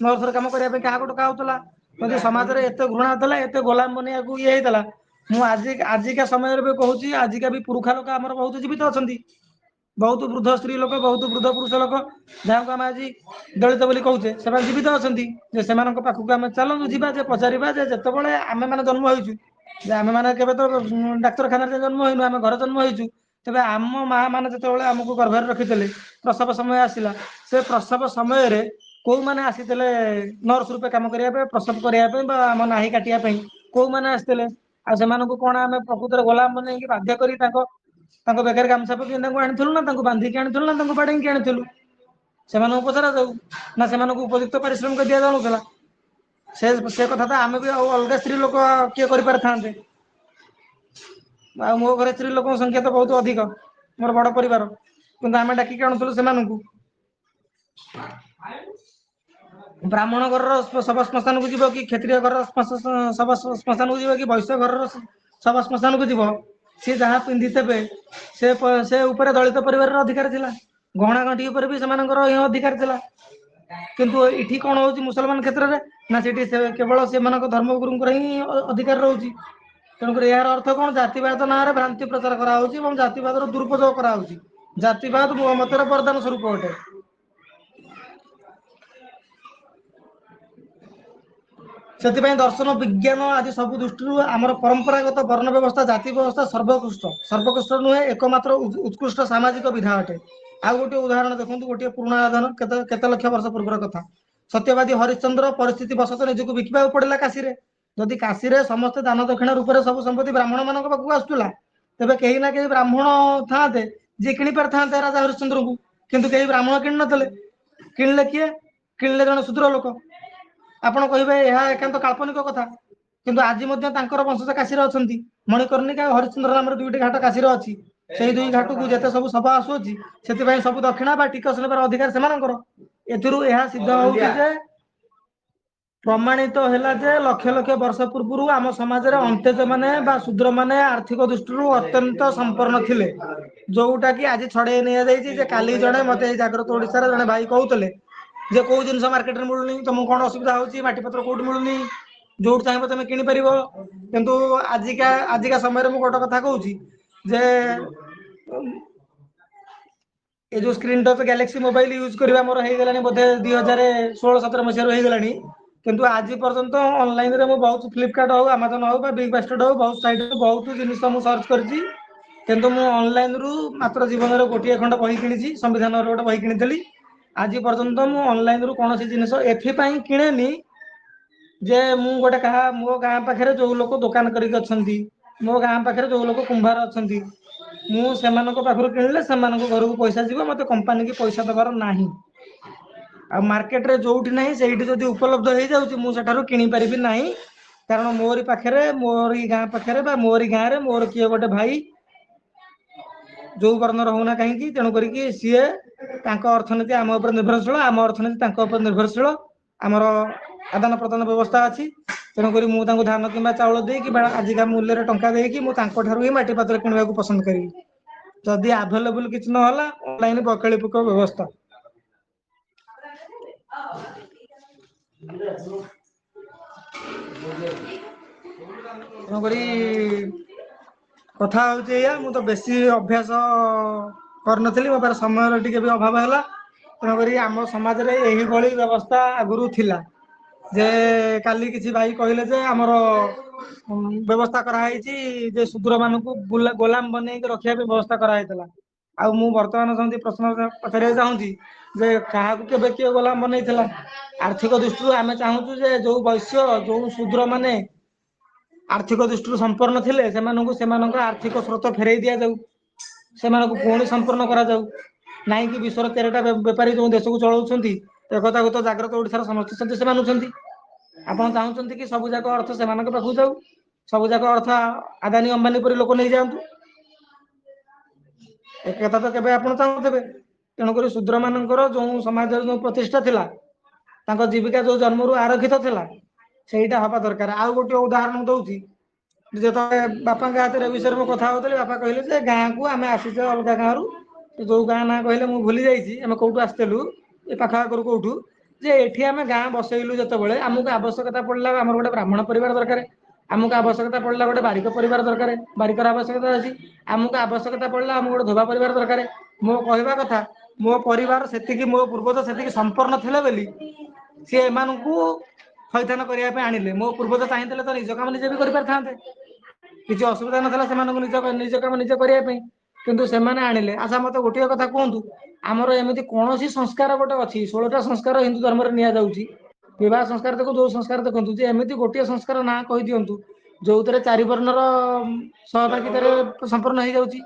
नर्सर कम करने क्या डका होता क्योंकि समाज में एत घृणा था एत गोलाम बनया ये होता मुझे आजिका समय भी कहूँ आजिका भी पुरुखा लोक आम बहुत जीवित अच्छा बहुत वृद्ध स्त्री लोक बहुत वृद्ध पुरुष लोक जहाँ को आम आज दलित बोली कहूचे से जीवित अच्छा से पाखक आम चलू जा पचारा जितेबाला आम मैंने जन्म हो आम मैंने तो डाक्तखाना जन्म होनु आम घर जन्म हो ତେବେ ଆମ ମା ମାନେ ଯେତେବେଳେ ଆମକୁ ଗର୍ଭରେ ରଖିଥିଲେ ପ୍ରସବ ସମୟ ଆସିଲା, ସେ ପ୍ରସବ ସମୟରେ କୋଉମାନେ ଆସିଥିଲେ ନର୍ସ ରୂପେ କାମ କରିବା ପାଇଁ, ପ୍ରସବ କରିବା ପାଇଁ ବା ଆମ ନାହି କାଟିବା ପାଇଁ କୋଉମାନେ ଆସିଥିଲେ? ଆଉ ସେମାନଙ୍କୁ କଣ ଆମେ ପ୍ରକୃତରେ ଗୋଲାମ ବନେଇକି ବାଧ୍ୟ କରି ତାଙ୍କ ବେକରେ ଗାମୁଛା ପକେଇ ତାଙ୍କୁ ଆଣିଥିଲୁ ନା ତାଙ୍କୁ ବାନ୍ଧିକି ଆଣିଥିଲୁ ନା ତାଙ୍କୁ ବାଡେଇକି ଆଣିଥିଲୁ? ସେମାନଙ୍କୁ ପଚରା ଯାଉ ନା ସେମାନଙ୍କୁ ଉପଯୁକ୍ତ ପାରିଶ୍ରମିକ ଦିଆଯାଉନଥିଲା? ସେ କଥା ତ ଆମେ ବି ଆଉ ଅଲଗା ସ୍ତ୍ରୀ ଲୋକ କିଏ କରିପାରିଥାନ୍ତେ? ଆଉ ମୋ ଘରେ ସ୍ତ୍ରୀ ଲୋକଙ୍କ ସଂଖ୍ୟା ତ ବହୁତ ଅଧିକ, ମୋର ବଡ ପରିବାର, କିନ୍ତୁ ଆମେ ଡାକିକି ଆଣୁଥିଲୁ ସେମାନଙ୍କୁ। ବ୍ରାହ୍ମଣ ଘରର ଶବ ଶ୍ମଶାନକୁ ଯିବ କି, କ୍ଷତ୍ରୀୟ ଘରର ଶବ ଶ୍ମଶାନକୁ ଯିବ କି, ବୈଶ୍ୟ ଘରର ଶବ ଶ୍ମଶାନକୁ ଯିବ, ସିଏ ଯାହା ପିନ୍ଧିଥିବେ ସେ ଉପରେ ଦଳିତ ପରିବାରର ଅଧିକାର ଥିଲା। ଗହଣା ଗଣ୍ଠି ଉପରେ ବି ସେମାନଙ୍କର ହିଁ ଅଧିକାର ଥିଲା। କିନ୍ତୁ ଏଠି କଣ ହଉଛି ମୁସଲମାନ କ୍ଷେତ୍ରରେ, ନା ସେଠି କେବଳ ସେମାନଙ୍କ ଧର୍ମଗୁରୁଙ୍କର ହିଁ ଅଧିକାର ରହୁଛି। ତେଣୁକରି ଏହାର ଅର୍ଥ କଣ? ଜାତିବାଦ ନାଁରେ ଭ୍ରାନ୍ତି ପ୍ରଚାର କରାହଉଛି ଏବଂ ଜାତିବାଦର ଦୁରୁପଯୋଗ କରାହଉଛି। ଜାତିବାଦ ମୋ ମତରେ ବରଦାନ ସ୍ୱରୂପ ଅଟେ। ସେଥିପାଇଁ ଦର୍ଶନ ବିଜ୍ଞାନ ଆଦି ସବୁ ଦୃଷ୍ଟିରୁ ଆମର ପରମ୍ପରାଗତ ବର୍ଣ୍ଣ ବ୍ୟବସ୍ଥା, ଜାତି ବ୍ୟବସ୍ଥା ସର୍ବୋକୃଷ୍ଟ ନୁହେଁ, ଏକମାତ୍ର ଉତ୍କୃଷ୍ଟ ସାମାଜିକ ବିଧା ଅଟେ। ଆଉ ଗୋଟିଏ ଉଦାହରଣ ଦେଖନ୍ତୁ, ଗୋଟିଏ ପୁରୁଣା ଉଦାହରଣ, କେତେ ଲକ୍ଷ ବର୍ଷ ପୂର୍ବର କଥା। ସତ୍ୟବାଦୀ ହରିଶ୍ଚନ୍ଦ୍ର ପରିସ୍ଥିତି ବଶତଃ ନିଜକୁ ବିକିବାକୁ ପଡିଲା କାଶୀରେ। ଯଦି କାଶୀରେ ସମସ୍ତେ ଦାନ ଦକ୍ଷିଣା ରୂପରେ ସବୁ ସମ୍ପତ୍ତି ବ୍ରାହ୍ମଣ ମାନଙ୍କ ପାଖକୁ ଆସୁଥିଲା, ତେବେ କେହି ନା କେହି ବ୍ରାହ୍ମଣ ଥାନ୍ତେ ଯିଏ କିଣି ପାରିଥାନ୍ତେ ରାଜା ହରିଶ୍ଚନ୍ଦ୍ରଙ୍କୁ। କିନ୍ତୁ କେହି ବ୍ରାହ୍ମଣ କିଣି ନଥିଲେ। କିଣିଲେ କିଏ? କିଣିଲେ ଜଣେ ଶୂଦ୍ର ଲୋକ। ଆପଣ କହିବେ ଏହା ଏକାନ୍ତ କାଳ୍ପନିକ କଥା, କିନ୍ତୁ ଆଜି ମଧ୍ୟ ତାଙ୍କର ବଂଶଜ କାଶୀରେ ଅଛନ୍ତି। ମଣିକର୍ଣ୍ଣିକା ଆଉ ହରିଶ୍ଚନ୍ଦ୍ର ନାମରେ ଦୁଇଟି ଘାଟ କାଶୀରେ ଅଛି। ସେଇ ଦୁଇ ଘାଟକୁ ଯେତେ ସବୁ ଶବ ଆସୁଅଛି, ସେଥିପାଇଁ ସବୁ ଦକ୍ଷିଣା ବା ଟିକସ ନେବାର ଅଧିକାର ସେମାନଙ୍କର। ଏଥିରୁ ଏହା ସିଦ୍ଧ ହଉଛି ଯେ, ପ୍ରମାଣିତ ହେଲା ଯେ ଲକ୍ଷ ଲକ୍ଷ ବର୍ଷ ପୂର୍ବରୁ ଆମ ସମାଜରେ ଅନ୍ତେଜ ମାନେ ବା ଶୂଦ୍ର ମାନେ ଆର୍ଥିକ ଦୃଷ୍ଟିରୁ ଅତ୍ୟନ୍ତ ସମ୍ପନ୍ନ ଥିଲେ। ଯୋଉଟା କି ଆଜି ଛଡେଇ ନିଆଯାଇଛି। ଯେ କାଲି ଜଣେ ମତେ ଏଇ ଜାଗ୍ରତ ଓଡିଶାର ଜଣେ ଭାଇ କହୁଥିଲେ ଯେ କୋଉ ଜିନିଷ ମାର୍କେଟରେ ମିଳୁନି, ତମକୁ କଣ ଅସୁବିଧା ହଉଛି, ମାଟି ପତ୍ର କୋଉଠି ମିଳୁନି, ଯୋଉଠି ଚାହିଁବ ତମେ କିଣିପାରିବ। କିନ୍ତୁ ଆଜିକା ସମୟରେ ମୁଁ ଗୋଟେ କଥା କହୁଛି ଯେ, ଏ ଯୋଉ screen touch galaxy mobile use କରିବା ମୋର ହେଇଗଲାଣି ବୋଧେ 2016-17 ମସିହାରୁ ହେଇଗଲାଣି। କିନ୍ତୁ ଆଜି ପର୍ଯ୍ୟନ୍ତ ଅନଲାଇନରେ ମୁଁ ବହୁତ ଫ୍ଲିପକାର୍ଟ ହଉ, ଆମାଜନ ହଉ ବା ବିଗ୍ ବାସ୍କେଟ ହଉ, ବହୁତ ସାଇଟ୍ ବହୁତ ଜିନିଷ ମୁଁ ସର୍ଚ୍ଚ କରିଛି। କିନ୍ତୁ ମୁଁ ଅନଲାଇନରୁ ମାତ୍ର ଜୀବନରେ ଗୋଟିଏ ଖଣ୍ଡ ବହି କିଣିଛି, ସମ୍ବିଧାନର ଗୋଟେ ବହି କିଣିଥିଲି। ଆଜି ପର୍ଯ୍ୟନ୍ତ ମୁଁ ଅନଲାଇନରୁ କୌଣସି ଜିନିଷ ଏଥିପାଇଁ କିଣେନି ଯେ ମୁଁ ଗୋଟେ ମୋ ଗାଁ ପାଖରେ ଯୋଉ ଲୋକ ଦୋକାନ କରିକି ଅଛନ୍ତି, ମୋ ଗାଁ ପାଖରେ ଯୋଉ ଲୋକ କୁମ୍ଭାର ଅଛନ୍ତି, ମୁଁ ସେମାନଙ୍କ ପାଖରୁ କିଣିଲେ ସେମାନଙ୍କ ଘରକୁ ପଇସା ଯିବ, ମତେ କମ୍ପାନୀ କି ପଇସା ଦବାର ନାହିଁ। ଆଉ ମାର୍କେଟରେ ଯୋଉଠି ନାହିଁ ସେଇଠି ଯଦି ଉପଲବ୍ଧ ହେଇଯାଉଛି, ମୁଁ ସେଠାରୁ କିଣି ପାରିବି ନାହିଁ। କାରଣ ମୋରି ପାଖରେ, ମୋରି ଗାଁ ପାଖରେ ବା ମୋରି ଗାଁରେ ମୋର କିଏ ଗୋଟେ ଭାଇ ଯୋଉ ବର୍ଣ୍ଣର ହଉନା କାହିଁକି, ତେଣୁ କରିକି ସିଏ ତାଙ୍କ ଅର୍ଥନୀତି ଆମ ଉପରେ ନିର୍ଭରଶୀଳ, ଆମ ଅର୍ଥନୀତି ତାଙ୍କ ଉପରେ ନିର୍ଭରଶୀଳ। ଆମର ଆଦାନ ପ୍ରଦାନ ବ୍ୟବସ୍ଥା ଅଛି। ତେଣୁକରି ମୁଁ ତାଙ୍କୁ ଧାନ କିମ୍ବା ଚାଉଳ ଦେଇକି ବା ଆଜିକା ମୂଲ୍ୟରେ ଟଙ୍କା ଦେଇକି ମୁଁ ତାଙ୍କ ଠାରୁ ହିଁ ମାଟି ପାତ୍ର କିଣିବାକୁ ପସନ୍ଦ କରିବି। ଯଦି ଆଭେଲେବୁଲ କିଛି ନହେଲା, ଅନଲାଇନ ବୈକଳ୍ପିକ ବ୍ୟବସ୍ଥା। ତେଣୁକରି କଥା ହଉଛି ଏଇଆ, ମୁଁ ତ ବେଶୀ ଅଭ୍ୟାସ କରିନଥିଲି, ମୋ ପାଖରେ ସମୟର ଟିକେ ବି ଅଭାବ ହେଲା। ତେଣୁକରି ଆମ ସମାଜରେ ଏହିଭଳି ବ୍ୟବସ୍ଥା ଆଗରୁ ଥିଲା ଯେ, କାଲି କିଛି ଭାଇ କହିଲେ ଯେ ଆମର ବ୍ୟବସ୍ଥା କରାହେଇଛି ଯେ ଶୂଦ୍ର ମାନଙ୍କୁ ଗୋଲାମ ବନେଇକି ରଖିବା ପାଇଁ ବ୍ୟବସ୍ଥା କରାହେଇଥିଲା। ଆଉ ମୁଁ ବର୍ତ୍ତମାନ ସେମିତି ପ୍ରଶ୍ନ ପଚାରିବାକୁ ଚାହୁଁଛି ଯେ, କାହାକୁ କେବେ କିଏ ଗୋଲାମ ବନେଇଥିଲା? ଆର୍ଥିକ ଦୃଷ୍ଟିରୁ ଆମେ ଚାହୁଁଛୁ ଯେ ଯୋଉ ବୈଶ୍ୟ, ଯୋଉ ଶୂଦ୍ର ମାନେ ଆର୍ଥିକ ଦୃଷ୍ଟିରୁ ସମ୍ପନ୍ନ ଥିଲେ, ସେମାନଙ୍କୁ ସେମାନଙ୍କ ଆର୍ଥିକ ସ୍ରୋତ ଫେରେଇ ଦିଆଯାଉ, ସେମାନଙ୍କୁ ପୁଣି ସମ୍ପୂର୍ଣ୍ଣ କରାଯାଉ। ନାଇଁକି ବିଶ୍ୱର 13ଟା ବେପାରୀ ଯୋଉ ଦେଶକୁ ଚଳଉଛନ୍ତି, ଏକଥାକୁ ତ ଜାଗ୍ରତ ଓଡିଶାର ସମସ୍ତ ସଦସ୍ୟ ମାନୁଛନ୍ତି। ଆପଣ ଚାହୁଁଛନ୍ତି କି ସବୁ ଯାକ ଅର୍ଥ ସେମାନଙ୍କ ପାଖକୁ ଯାଉ, ସବୁ ଯାକ ଅର୍ଥ ଆଦାନୀ ଅମ୍ବାନୀ ପରି ଲୋକ ନେଇଯାଆନ୍ତୁ? ଏକଥା ତ କେବେ ଆପଣ ଚାହୁଁଥିବେ। ତେଣୁକରି ଶୂଦ୍ର ମାନଙ୍କର ଯୋଉ ସମାଜର ଯୋଉ ପ୍ରତିଷ୍ଠା ଥିଲା, ତାଙ୍କ ଜୀବିକା ଯୋଉ ଜନ୍ମରୁ ଆରକ୍ଷିତ ଥିଲା, ସେଇଟା ହବା ଦରକାର। ଆଉ ଗୋଟେ ଉଦାହରଣ ଦଉଛି, ଯେତେବେଳେ ବାପାଙ୍କ ହାତରେ ଏ ବିଷୟରେ ମୁଁ କଥା ହଉଥିଲି, ବାପା କହିଲେ ଯେ ଗାଁକୁ ଆମେ ଆସିଛେ ଅଲଗା ଗାଁରୁ, ଯୋଉ ଗାଁ ନାଁ କହିଲେ ମୁଁ ଭୁଲି ଯାଇଛି, ଆମେ କୋଉଠୁ ଆସିଥିଲୁ, ଏ ପାଖ ଆଖରୁ କୋଉଠୁ, ଯେ ଏଠି ଆମେ ଗାଁ ବସେଇଲୁ ଯେତେବେଳେ ଆମକୁ ଆବଶ୍ୟକତା ପଡିଲା, ଆମର ଗୋଟେ ବ୍ରାହ୍ମଣ ପରିବାର ଦରକାର, ଆମକୁ ଆବଶ୍ୟକତା ପଡିଲା ଗୋଟେ ବାରିକ ପରିବାର ଦରକାର, ବାରିକର ଆବଶ୍ୟକତା ଅଛି, ଆମକୁ ଆବଶ୍ୟକତା ପଡିଲା ଆମକୁ ଗୋଟେ ଧୋବା ପରିବାର ଦରକାର। ମୋ କହିବା କଥା, ମୋ ପରିବାର ସେତିକି, ମୋ ପୂର୍ବଜ ସେତିକି ସମ୍ପନ୍ନ ଥିଲେ ବୋଲି ସିଏ ଏମାନଙ୍କୁ ଥଇଥାନ କରିବା ପାଇଁ ଆଣିଲେ। ମୋ ପୂର୍ବଜ ଚାହିଁଥିଲେ ତ ନିଜ କାମ ନିଜେ ବି କରିପାରିଥାନ୍ତେ, କିଛି ଅସୁବିଧା ନଥିଲା ସେମାନଙ୍କୁ ନିଜ କାମ ନିଜେ କରିବା ପାଇଁ। କିନ୍ତୁ ସେମାନେ ଆଣିଲେ। ଆଚ୍ଛା ମତେ ଗୋଟିଏ କଥା କୁହନ୍ତୁ, ଆମର ଏମିତି କୌଣସି ସଂସ୍କାର ଗୋଟେ ଅଛି, 16ଟା ସଂସ୍କାର ହିନ୍ଦୁ ଧର୍ମରେ ନିଆଯାଉଛି, ବିବାହ ସଂସ୍କାର ଦେଖୁ ଯୋଉ ସଂସ୍କାର ଦେଖନ୍ତୁ, ଯେ ଏମିତି ଗୋଟିଏ ସଂସ୍କାର ନାଁ କହିଦିଅନ୍ତୁ ଯୋଉଥିରେ 4 ବର୍ଣ୍ଣର ସହଭାଗିତାରେ ସମ୍ପୂର୍ଣ୍ଣ ହେଇଯାଉଛି।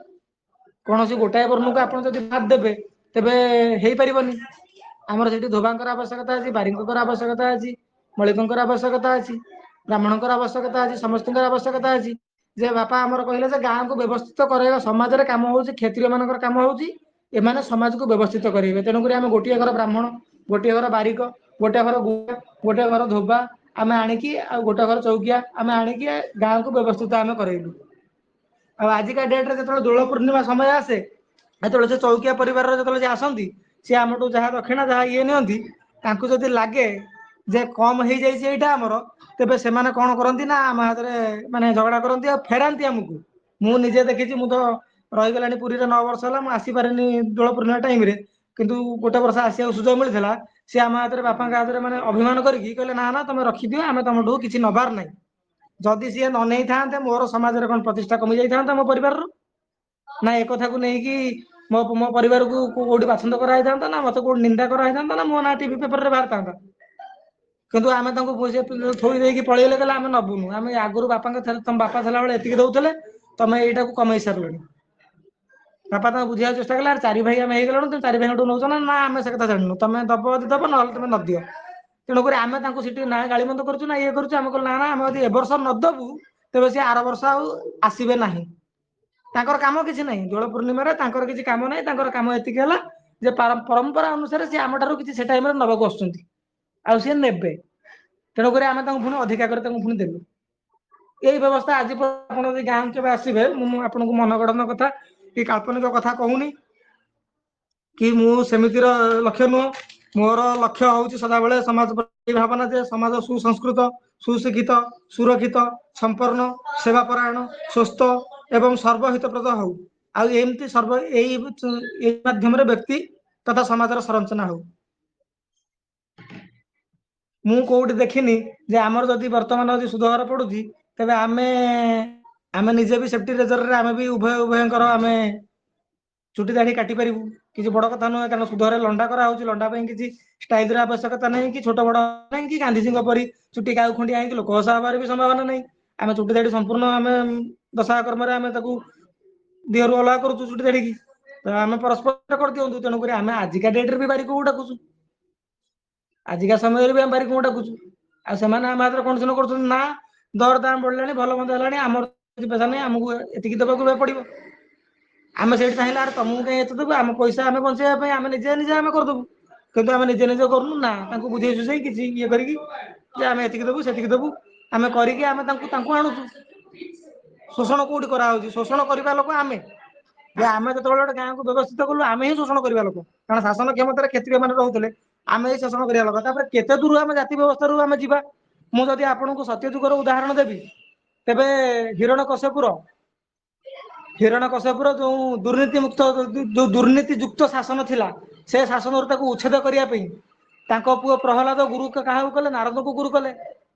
କୌଣସି ଗୋଟାଏ ବର୍ଣ୍ଣକୁ ଆପଣ ଯଦି ବାଦ୍ ଦେବେ ତେବେ ହେଇପାରିବନି। ଆମର ସେଠି ଧୋବାଙ୍କର ଆବଶ୍ୟକତା ଅଛି, ବାରିକଙ୍କର ଆବଶ୍ୟକତା ଅଛି, ମଳିକଙ୍କର ଆବଶ୍ୟକତା ଅଛି, ବ୍ରାହ୍ମଣଙ୍କର ଆବଶ୍ୟକତା ଅଛି, ସମସ୍ତଙ୍କର ଆବଶ୍ୟକତା ଅଛି। ଯେ ବାପା ଆମର କହିଲେ ଯେ ଗାଁକୁ ବ୍ୟବସ୍ଥିତ କରାଇବା, ସମାଜରେ କାମ ହଉଛି, କ୍ଷତ୍ରିୟ ମାନଙ୍କର କାମ ହଉଛି ଏମାନେ ସମାଜକୁ ବ୍ୟବସ୍ଥିତ କରିବେ। ତେଣୁକରି ଆମେ ଗୋଟିଏ ଘର ବ୍ରାହ୍ମଣ, ଗୋଟିଏ ଘର ବାରିକ, ଗୋଟିଏ ଘର ଗୁଆ, ଗୋଟିଏ ଘର ଧୋବା ଆମେ ଆଣିକି, ଆଉ ଗୋଟିଏ ଘର ଚୌକିଆ ଆମେ ଆଣିକି ଗାଁକୁ ବ୍ୟବସ୍ଥିତ ଆମେ କରେଇଲୁ। ଆଉ ଆଜିକା ଡେଟ୍ରେ ଯେତେବେଳେ ଦୋଳ ପୂର୍ଣ୍ଣିମା ସମୟ ଆସେ, ଯେତେବେଳେ ସେ ଚୌକିଆ ପରିବାରର ଯେତେବେଳେ ସେ ଆସନ୍ତି, ସିଏ ଆମଠୁ ଯାହା ଦକ୍ଷିଣା ଯାହା ଇଏ ନିଅନ୍ତି, ତାଙ୍କୁ ଯଦି ଲାଗେ ଯେ କମ ହେଇଯାଇଛି ଏଇଟା ଆମର, ତେବେ ସେମାନେ କଣ କରନ୍ତି ନା ଆମ ହାତରେ ମାନେ ଝଗଡା କରନ୍ତି ଆଉ ଫେରାନ୍ତି ଆମକୁ। ମୁଁ ନିଜେ ଦେଖିଛି, ମୁଁ ତ ରହିଗଲାଣି ପୁରୀରେ 9 ବର୍ଷ ହେଲା, ମୁଁ ଆସିପାରେନି ଦୋଳ ପୂର୍ଣ୍ଣିମା ଟାଇମରେ, କିନ୍ତୁ ଗୋଟେ ବର୍ଷ ଆସିବାକୁ ସୁଯୋଗ ମିଳିଥିଲା। ସିଏ ଆମ ହାତରେ, ବାପାଙ୍କ ହାତରେ ମାନେ ଅଭିମାନ କରିକି କହିଲେ ନା ନା ତମେ ରଖିଦିଅ, ଆମେ ତମଠୁ କିଛି ନବାର ନାହିଁ। ଯଦି ସିଏ ନ ନେଇଥାନ୍ତେ ମୋର ସମାଜରେ କଣ ପ୍ରତିଷ୍ଠା କମି ଯାଇଥାନ୍ତା ମୋ ପରିବାରରୁ? ନା ଏକଥାକୁ ନେଇକି ମୋ ପରିବାରକୁ କୋଉଠି ବାଛନ୍ଦ କରାହେଇଥାନ୍ତା, ନା ମତେ କୋଉଠି ନିନ୍ଦା କରାହେଇଥାନ୍ତା, ନା ମୋ ନାଁ ଟିଭି ପେପରରେ ବାହାରିଥାନ୍ତା। କିନ୍ତୁ ଆମେ ତାଙ୍କୁ ଥୋଇ ଦେଇକି ପଳେଇଲେ, କହିଲେ ଆମେ ନବୁନୁ, ଆମେ ଆଗରୁ ବାପାଙ୍କ ତମ ବାପା ଥିଲାବେଳେ ଏତିକି ଦଉଥିଲେ, ତମେ ଏଇଟାକୁ କମେଇ ସାରିଲଣି। ବାପା ତାଙ୍କୁ ବୁଝିବାକୁ ଚେଷ୍ଟା କଲେ, 4 ଭାଇ ଆମେ ହେଇଗଲୁଣି, ତମେ 4 ଭାଇଙ୍କଠୁ ନଉଛ ନା ଆମେ ସେ କଥା ଜାଣିନୁ, ତମେ ଦବ ଯଦି ଦବ, ନହେଲେ ତମେ ନଦିଅ। ତେଣୁକରି ଆମେ ତାଙ୍କୁ ସେଠି ନା ଗାଳିମନ୍ଦ କରୁଛୁ ନା ଇଏ କରୁଛୁ, ଆମେ କହିଲୁ ନା ନା ଆମେ ଯଦି ଏ ବର୍ଷ ନଦବୁ ତେବେ ସିଏ ଆର ବର୍ଷ ଆଉ ଆସିବେ ନାହିଁ। ତାଙ୍କର କାମ କିଛି ନାହିଁ, ଦୋଳ ପୂର୍ଣ୍ଣିମାରେ ତାଙ୍କର କିଛି କାମ ନାହିଁ। ତାଙ୍କର କାମ ଏତିକି ହେଲା ଯେ ପରମ୍ପରା ଅନୁସାରେ ସିଏ ଆମ ଠାରୁ କିଛି ସେ ଟାଇମରେ ନବାକୁ ଆସୁଛନ୍ତି, ଆଉ ସିଏ ନେବେ। ତେଣୁକରି ଆମେ ତାଙ୍କୁ ପୁଣି ଅଧିକା କରି ତାଙ୍କୁ ପୁଣି ଦେଲୁ। ଏଇ ବ୍ୟବସ୍ଥା ଆଜି ଆପଣ ଯଦି ଗାଁ କେବେ ଆସିବେ, ମୁଁ ଆପଣଙ୍କୁ ମନଗଢନ୍ତ କଥା କି କାଳ୍ପନିକ କଥା କହୁନି, କି ମୁଁ ସେମିତିର ଲକ୍ଷ୍ୟ ନୁହଁ। ମୋର ଲକ୍ଷ୍ୟ ହଉଛି ସଦାବେଳେ ସମାଜ ପ୍ରତି ଭାବନା, ଯେ ସମାଜ ସୁସଂସ୍କୃତ, ସୁଶିକ୍ଷିତ, ସୁରକ୍ଷିତ, ସମ୍ପନ୍ନ, ସେବାପରାୟଣ, ସୁସ୍ଥ ଏବଂ ସର୍ବହିତପ୍ରଦ ହଉ। ଆଉ ଏମିତି ଏଇ ମାଧ୍ୟମରେ ବ୍ୟକ୍ତି ତଥା ସମାଜର ସଂରଚନା ହଉ। ମୁଁ କୋଉଠି ଦେଖିନି ଯେ ଆମର ଯଦି ବର୍ତ୍ତମାନ ଯଦି ସୁଧହାର ପଡୁଛି, ତେବେ ଆମେ ନିଜେ ବି ସେଫ୍ଟି ରେଜରରେ ଆମେ ବି ଉଭୟଙ୍କର ଆମେ ଚୁଟି ଦାଢି କାଟି ପାରିବୁ, କିଛି ବଡ କଥା ନୁହେଁ। କାରଣ ସୁଧରେ ଲଣ୍ଡା କରାହଉଛି, ଲଣ୍ଡା ପାଇଁ କିଛି ଷ୍ଟାଇଲର ଆବଶ୍ୟକତା ନାହିଁ, କି ଛୋଟ ବଡ ନାହିଁ, କି ଗାନ୍ଧିଜୀଙ୍କ ପରି ଚୁଟି କାଉ ଖଣ୍ଡିଆ ହେଇକି ଲୋକ ହସା ହବାର ବି ସମ୍ଭାବନା ନାହିଁ। ଆମେ ଚୁଟି ଦାଢି ସମ୍ପୂର୍ଣ୍ଣ ଆମେ ଦଶା କର୍ମରେ ଆମେ ତାକୁ ଦେହରୁ ଅଲଗା କରୁଛୁ ଚୁଟି ଦାଢିକି, ତ ଆମେ ପରସ୍ପର କରିଦିଅନ୍ତୁ। ତେଣୁକରି ଆମେ ଆଜିକା ଡେଟରେ ବି ବାରିକକୁ ଡାକୁଛୁ, ଆଜିକା ସମୟରେ ବି ଆମେ ବାରିକକୁ ଡାକୁଛୁ। ଆଉ ସେମାନେ ଆମ ହାତରେ କଣ୍ଡିସନ କରୁଛନ୍ତି, ନା ଦର ଦାମ ବଢିଲାଣି, ଭଲ ମନ୍ଦ ହେଲାଣି, ଆମର କିଛି ପଇସା ନାହିଁ, ଆମକୁ ଏତିକି ଦେବାକୁ ପଡିବ। ଆମେ ସେଇଠି ଚାହିଁଲେ ଆରେ ତମକୁ କାହିଁ ଏତେ ଦେବୁ, ଆମ ପଇସା ଆମେ ବଞ୍ଚେଇବା ପାଇଁ ଆମେ ନିଜେ ନିଜେ ଆମେ କରିଦବୁ। କିନ୍ତୁ ଆମେ ନିଜେ ନିଜେ କରୁନୁ, ନା ତାଙ୍କୁ ବୁଝେଇ ସୁଝେଇ କିଛି ଇଏ କରିକି ଯେ ଆମେ ଏତିକି ଦେବୁ ସେତିକି ଦେବୁ ଆମେ କରିକି ଆମେ ତାଙ୍କୁ ଆଣୁଛୁ। ଶୋଷଣ କୋଉଠି କରାହଉଛି? ଶୋଷଣ କରିବା ଲୋକ ଆମେ। ଯେ ଆମେ ଯେତେବେଳେ ଗୋଟେ ଗାଁକୁ ବ୍ୟବସ୍ଥିତ କଲୁ, ଆମେ ହିଁ ଶୋଷଣ କରିବା ଲୋକ। କାରଣ ଶାସନ କ୍ଷମତାରେ କ୍ଷତ୍ରିୟ ମାନେ ରହୁଥିଲେ, ଆମେ ହିଁ ଶୋଷଣ କରିବା ଲୋକ। ତାପରେ କେତେ ଦୂର ଆମେ ଜାତି ବ୍ୟବସ୍ଥାରୁ ଆମେ ଯିବା? ମୁଁ ଯଦି ଆପଣଙ୍କୁ ସତ୍ୟ ଯୁଗର ଉଦାହରଣ ଦେବି, ତେବେ ହିରଣ୍ୟକଶ୍ୟପର ଯୋଉ ଦୁର୍ନୀତି ଯୁକ୍ତ ଶାସନ ଥିଲା, ସେ ଶାସନରୁ ତାକୁ ଉଚ୍ଛେଦ କରିବା ପାଇଁ ତାଙ୍କ ପୁଅ ପ୍ରହ୍ଲାଦ ଗୁରୁ କାହାକୁ କଲେ? ନାରଦକୁ ଗୁରୁ କଲେ।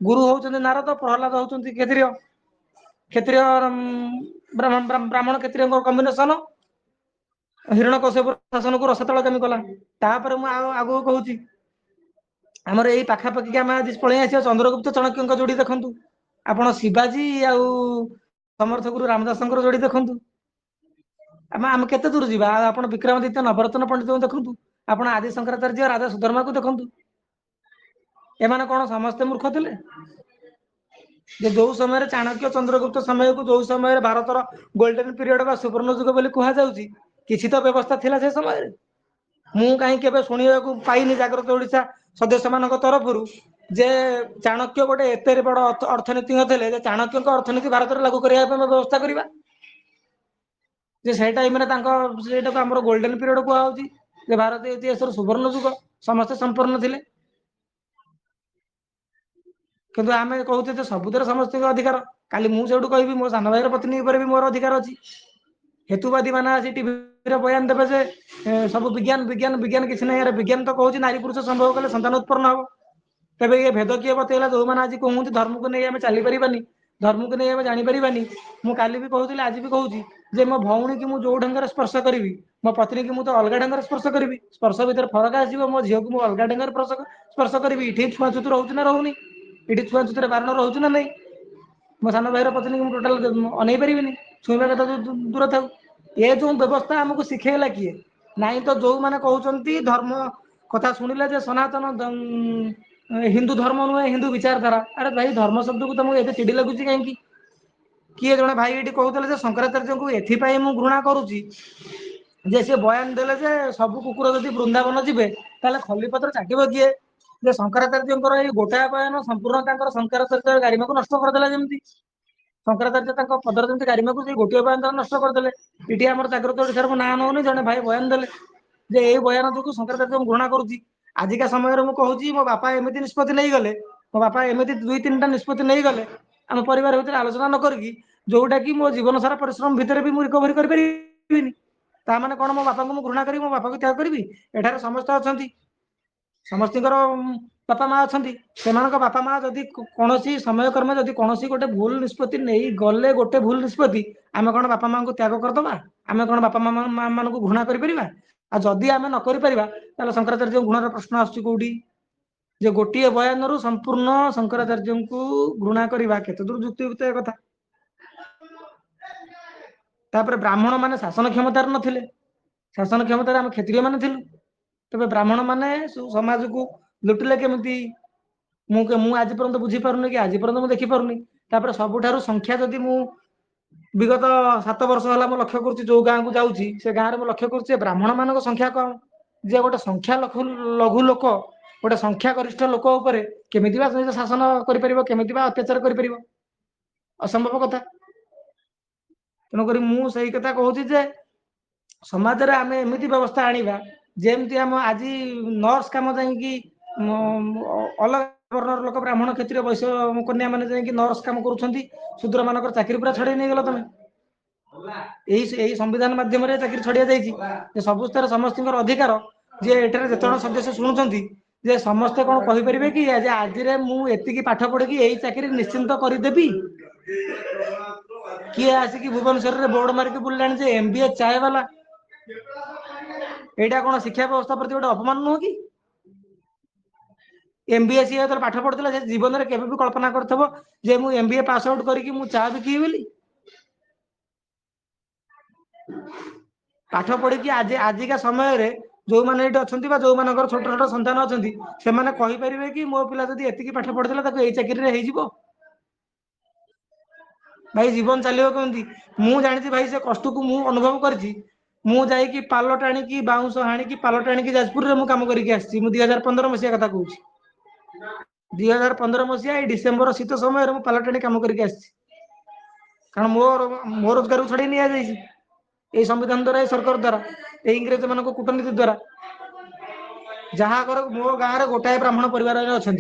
ଗୁରୁ ହଉଛନ୍ତି ନାରଦ, ପ୍ରହ୍ଲାଦ ହଉଛନ୍ତି କ୍ଷତ୍ରିୟ ବ୍ରାହ୍ମଣ କ୍ଷତ୍ରିୟଙ୍କ କମ୍ବିନେସନ। ହିରଣ୍ୟକଶ୍ୟପ ଶାସନକୁ ରସାତଳ କାମି କଲା। ତାପରେ ମୁଁ ଆଉ ଆଗକୁ କହୁଛି, ଆମର ଏଇ ପାଖାପାଖି ଆମେ ଆଜି ପଳେଇ ଆସିବା ଚନ୍ଦ୍ରଗୁପ୍ତ ଚାଣକ୍ୟଙ୍କ ଯୋଡି ଦେଖନ୍ତୁ। ଆପଣ ଶିବାଜୀ ଆଉ ସମର୍ଥ ଗୁରୁ ରାମଦାସଙ୍କର ଯୋଡି ଦେଖନ୍ତୁ। ଆମେ କେତେ ଦୂର ଯିବା? ଆଉ ଆପଣ ବିକ୍ରମାଦିତ୍ୟ ନବରତ୍ନ ପଣ୍ଡିତଙ୍କୁ ଦେଖନ୍ତୁ, ଆପଣ ଆଦି ଶଙ୍କରାଚାର୍ଯ୍ୟ ରାଜା ସୁଧର୍ମାକୁ ଦେଖନ୍ତୁ। ଏମାନେ କଣ ସମସ୍ତେ ମୂର୍ଖ ଥିଲେ? ଯେ ଯୋଉ ସମୟରେ ଚାଣକ୍ୟ ଚନ୍ଦ୍ରଗୁପ୍ତ ସମୟକୁ ଯୋଉ ସମୟରେ ଭାରତର ଗୋଲ୍ଡେନ ପିରିୟଡ ବା ସୁବର୍ଣ୍ଣ ଯୁଗ ବୋଲି କୁହାଯାଉଛି, କିଛି ତ ବ୍ୟବସ୍ଥା ଥିଲା ସେ ସମୟରେ। ମୁଁ କାହିଁ କେବେ ଶୁଣିବାକୁ ପାଇନି ଜାଗ୍ରତ ଓଡିଶା ସଦସ୍ୟ ମାନଙ୍କ ତରଫରୁ ଯେ ଚାଣକ୍ୟ ଗୋଟେ ଏତେ ବଡ ଅର୍ଥନୀତିଜ୍ଞ ଥିଲେ, ଯେ ଚାଣକ୍ୟଙ୍କ ଅର୍ଥନୀତି ଭାରତରେ ଲାଗୁ କରିବା ପାଇଁ ବ୍ୟବସ୍ଥା କରିବା। ଯେ ସେଇ ଟାଇମରେ ସେଇଟାକୁ ଆମର ଗୋଲ୍ଡେନ ପିରିୟଡ କୁହାଯାଉଛି, ଯେ ଭାରତୀୟ ଇତିହାସର ସୁବର୍ଣ୍ଣ ଯୁଗ, ସମସ୍ତେ ସମ୍ପନ୍ନ ଥିଲେ। କିନ୍ତୁ ଆମେ କହୁଛେ ଯେ ସବୁଥିରେ ସମସ୍ତଙ୍କ ଅଧିକାର। କାଲି ମୁଁ ଯୋଉଠୁ କହିବି ମୋ ସାନ ଭାଇର ପତ୍ନୀ ଉପରେ ବି ମୋର ଅଧିକାର ଅଛି। ହେତୁବାଦୀ ମାନେ ଆସି ଟିଭିରେ ବୟାନ ଦେବେ ଯେ ସବୁ ବିଜ୍ଞାନ ବିଜ୍ଞାନ ବିଜ୍ଞାନ କିଛି ନାହିଁ। ଆରେ ବିଜ୍ଞାନ ତ କହୁଛି ନାରୀ ପୁରୁଷ ସମ୍ଭୋଗ କଲେ ସନ୍ତାନ ଉତ୍ପନ୍ନ ହବ। ତେବେ ଇଏ ଭେଦ କିଏ ବତେଇଲା? ଯୋଉମାନେ ଆଜି କହୁଛନ୍ତି ଧର୍ମକୁ ନେଇ ଆମେ ଚାଲିପାରିବାନି, ଧର୍ମକୁ ନେଇ ଆମେ ଜାଣିପାରିବାନି। ମୁଁ କାଲି ବି କହୁଥିଲି, ଆଜି ବି କହୁଛି, जे मो भौणी की जो ढंग स्पर्श करी मो पत्नी की तो अलग ढंग स्पर्श करी स्पर्श भितर फरक आसो मो झील को अलग ढंग स्पर्श करी ये छुआछूत रोचे ना रोनी ये छुआछूत बारण रोचे ना नहीं मो सान भाई पत्नी की टोटाल अनै पारि छुईवा कथा दूर था ये जो व्यवस्था आमको शिखेला किए नाई तो जो मैंने कहते धर्म कथा शुणिले सनातन हिंदू धर्म नुहे हिंदू विचारधारा अरे भाई धर्म शब्द को तुमको ये चिड़ी लगुच कहीं किए जड़े भाई ये कहते शंकराचार्य को एपाई मु घृणा करुच्ची जे सी बयान देले जे सब कुकुर जदि वृंदावन जीवे ताले खलीपत्र चाटिब किए जे शंकराचार्य गोटाए बयान संपूर्ण शंकराचार्य गारिमा को नष्ट करदेला जमी शंकराचार्य पदर जमी गारिमा को गोटे बयान नष्ट करदे ये आम जागृत ओडार को ना नौनी जड़े भाई बयान देले जे ये बयान जो शंकराचार्य घृणा करुच्ची आजिका समय मु कहूँ मो बापा एमती निष्पत्ति नहीं गले मो बापा एमती दुई तीन टा निष्पत्ति नहीं गले आम परिवार भितर आलोचना न करी जोटा कि मो जीवन सारा परिश्रम भितर भी मुझे रिकवरी करें ताने कौन मो बापा को घृणा करी मो बापा को त्याग करी एठार समस्त अच्छा समस्त बापा माँ अच्छा से बापा माँ जदि कौन समय क्रम जदि कौन गोटे भूल निष्पत्ति नहीं गले गोटे भूल निष्पत्ति आम कौन बापा माँ को त्याग करदे आम कौन बापा माँ मान को घृणा कर जदि आम न कर शंकराचार्य गुणर प्रश्न आसूटी जे गोटे बयान रु संपूर्ण शंकराचार्य को घृणा करवा केते दूर युक्तियुक्त कथा तापर ब्राह्मण माने शासन क्षमतार नथिले शासन क्षमतार आम क्षत्रिय माने थिलु तबे ब्राह्मण माने समाज को लुटिले केमिति मु आज पर्यंत बुझी पारुनी कि आज पर्यंत मु देखि पारुनी तापर सबुठारु संख्या जदि मु विगत 7 वर्ष होला मु लक्ष्य करूची जो गाँ को जाऊँगी से गाँव में लक्ष्य करूची ब्राह्मण मान संख्या कम जे गोटे संख्या लघु लोक गोटे संख्या गरिष्ठ लोक उपरे केमिति बा शासन करि केमिति बा अत्याचार करि असंभव कथा तेणुक मुझे कथा कहूँ जे समाज रे आमे एमिति व्यवस्था आनिबा जेमती हम आज नर्स काम जाइकी अलग वर्णर लोक ब्राह्मण क्षत्रिय वैश्य कन्या मैंने जाइकी नर्स काम करुँच शूद्र मान चाकरी पूरा छड़े नहीं गल तुम यही संविधान माध्यम चाकरी छड़िया जाइए सब स्तर समस्त अधिकार जे एठार जिते सदस्य शुणुंट जे समस्ते कौन कहींपर कि आज मुझे पाठ पढ़ी यही चाकरी निश्चिंत करदेवी किए आसिक भुवनेश्वर में बोर्ड मारिक बुलानी जे एमबीए चाय वाला यहाँ कौन शिक्षा व्यवस्था प्रति गोटे अपमान नुह कि एमबीए सी जो पाठ पढ़ुला से जीवन में केवे भी कल्पना करथबो जे मु एमबीए पास आउट करके मु चा बिकी बोली पाठ पढ़ी आज आजिका समय रे जो मैंने ये अच्छा जो मान छोट छोट संतान अच्छा से कहींपर कि मो पिला जब एति पाठ पढ़ी यही चाकरी हो भाई जीवन चलो कमी मुझे भाई से कष्ट को मु अनुभव करी मुझे पाल टाणी बाउंश हाणी पाल टाणी जाजपुर में कम करके 2015 मसीहा कथा कहूँ 2015 मसीहा डिसेम्बर शीत समय पाल टाणी कम करके कारण मो रोजगार छड़े नि संविधान द्वारा सरकार द्वारा इंग्रेज मान कूटनीति द्वारा जहाँ कर मो गाँव में गोटाए ब्राह्मण परिवार अच्छा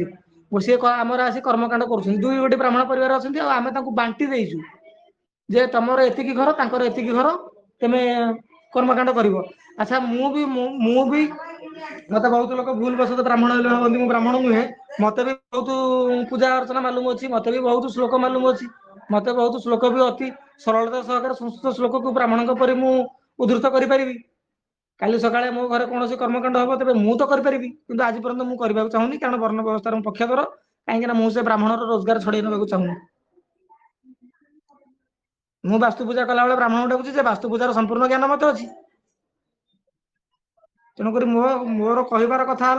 सी आमर आसी कर्मकांड कर दुई गोटे ब्राह्मण परिवार अच्छा आम बांटी देचु जे तुम एति घर तर एति घर तुम्हें कर्मकांड कर अच्छा मु भी मत बहुत लोग भूल बसत ब्राह्मण ब्राह्मण नुहे मत भी बहुत पूजा अर्चना मालूम अच्छी मत भी बहुत श्लोक मालूम अच्छी मत बहुत श्लोक भी अति सरलता सहकार संस्कृत श्लोक को ब्राह्मण पर उद्धृत करी काली सकाଳେ मो घर कौन कर्मकांड हम तेज मु तो करी कि आज पर्यंत मुझे करने चाहूनी कारण वर्ण व्यवस्था पक्षधर कहीं मुझे ब्राह्मण रोजगार छड़े ना चाहूनी मु वास्तु पूजा कला बेले ब्राह्मण डाकुची वास्तु पूजार संपूर्ण ज्ञान मत अच्छी तेणुक मोर कहबार कथा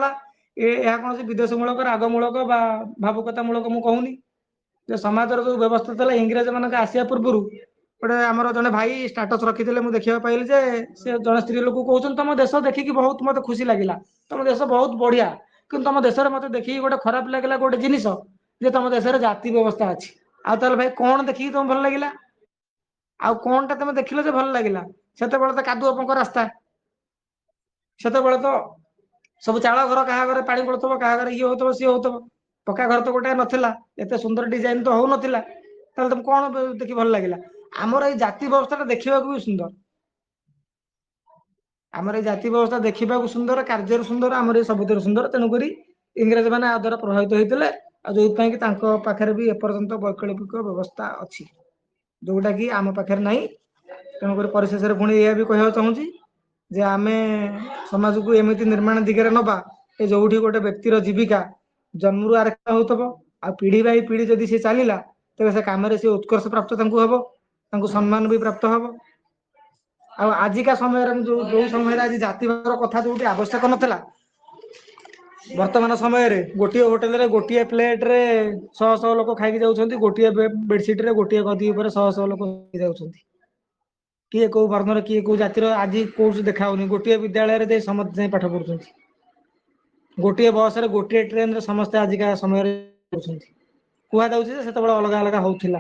है कौन विदेश मूलक रागमूलक भावुकता मूलक मुझे कहूनी समाज जो व्यवस्था था इंग्रेज मान आसिया पूर्व गोटे आमर जड़े भाई स्टाटस रखी मुझे देखा पाइली जे से जड़े स्त्री लोक कहते तुम देश देखिकी बहुत मत खुशी लगे तुम देश बहुत बढ़िया कि तुम देश में मत देखिए गोटे खराब लगे गोटे जिनस तुम देश में जाति व्यवस्था अच्छी आउ भाई कौन देखिए तुम भल लगे आउ कौन टा तुम देख भल लगे से तो कादुआ पंक रास्ता से तो सब चाल घर क्या घर पा पड़ुव क्या घर ये हो सी हो पक्का घर तो गोटे नाला एत सुंदर डिजाइन तो हो नाला तुम कौन देखी भल लगे आमर ये जाति व्यवस्था देखा भी सुंदर आमर ये जाति व्यवस्था देखा सुंदर कार्य सुंदर आमर ये सबुत सुंदर तेणुक इंग्रेज मैंने आ द्वारा प्रभावित होते जो पाखे भी एपर्यंत वैकल्पिक व्यवस्था अच्छी जोटा कि आम पाखे ना ତେଣୁକରି ପରିଶେଷରେ ପୁଣି ଏହା ବି କହିବାକୁ ଚାହୁଁଛି ଯେ ଆମେ ସମାଜକୁ ଏମିତି ନିର୍ମାଣ ଦିଗରେ ନବା ଏ ଯୋଉଠି ଗୋଟେ ବ୍ୟକ୍ତିର ଜୀବିକା ଜନ୍ମରୁ ଆରମ୍ଭ ହଉଥିବ ଆଉ ପିଢି ବାଇ ପିଢି ଯଦି ସେ ଚାଲିଲା ତେବେ ସେ କାମରେ ସେ ଉତ୍କର୍ଷ ପ୍ରାପ୍ତ ତାଙ୍କୁ ହବ, ତାଙ୍କୁ ସମ୍ମାନ ବି ପ୍ରାପ୍ତ ହବ। ଆଉ ଆଜିକା ସମୟରେ ଯୋଉ ସମୟରେ ଆଜି ଜାତିଭାବର କଥା ଯୋଉଠି ଆବଶ୍ୟକ ନଥିଲା, ବର୍ତ୍ତମାନ ସମୟରେ ଗୋଟିଏ ହୋଟେଲରେ ଗୋଟିଏ ପ୍ଲେଟରେ ଶହ ଶହ ଲୋକ ଖାଇକି ଯାଉଛନ୍ତି, ଗୋଟିଏ ବେଡସିଟ ରେ ଗୋଟିଏ ଗଦି ଉପରେ ଶହ ଶହ ଲୋକ ଯାଉଛନ୍ତି। କିଏ କୋଉ ବର୍ଣ୍ଣର କିଏ କୋଉ ଜାତିର ଆଜି କୋଉଠି ଦେଖା ହଉନି, ଗୋଟିଏ ବିଦ୍ୟାଳୟରେ ଯାଇ ସମସ୍ତେ ଯାଇ ପାଠ ପଢୁଛନ୍ତି। ଗୋଟିଏ ବସ ରେ ଗୋଟିଏ ଟ୍ରେନ ରେ ସମସ୍ତେ ଆଜିକା ସମୟରେ ଯାଉଛନ୍ତି। କୁହାଯାଉଛି ଯେ ସେତେବେଳେ ଅଲଗା ଅଲଗା ହଉଥିଲା,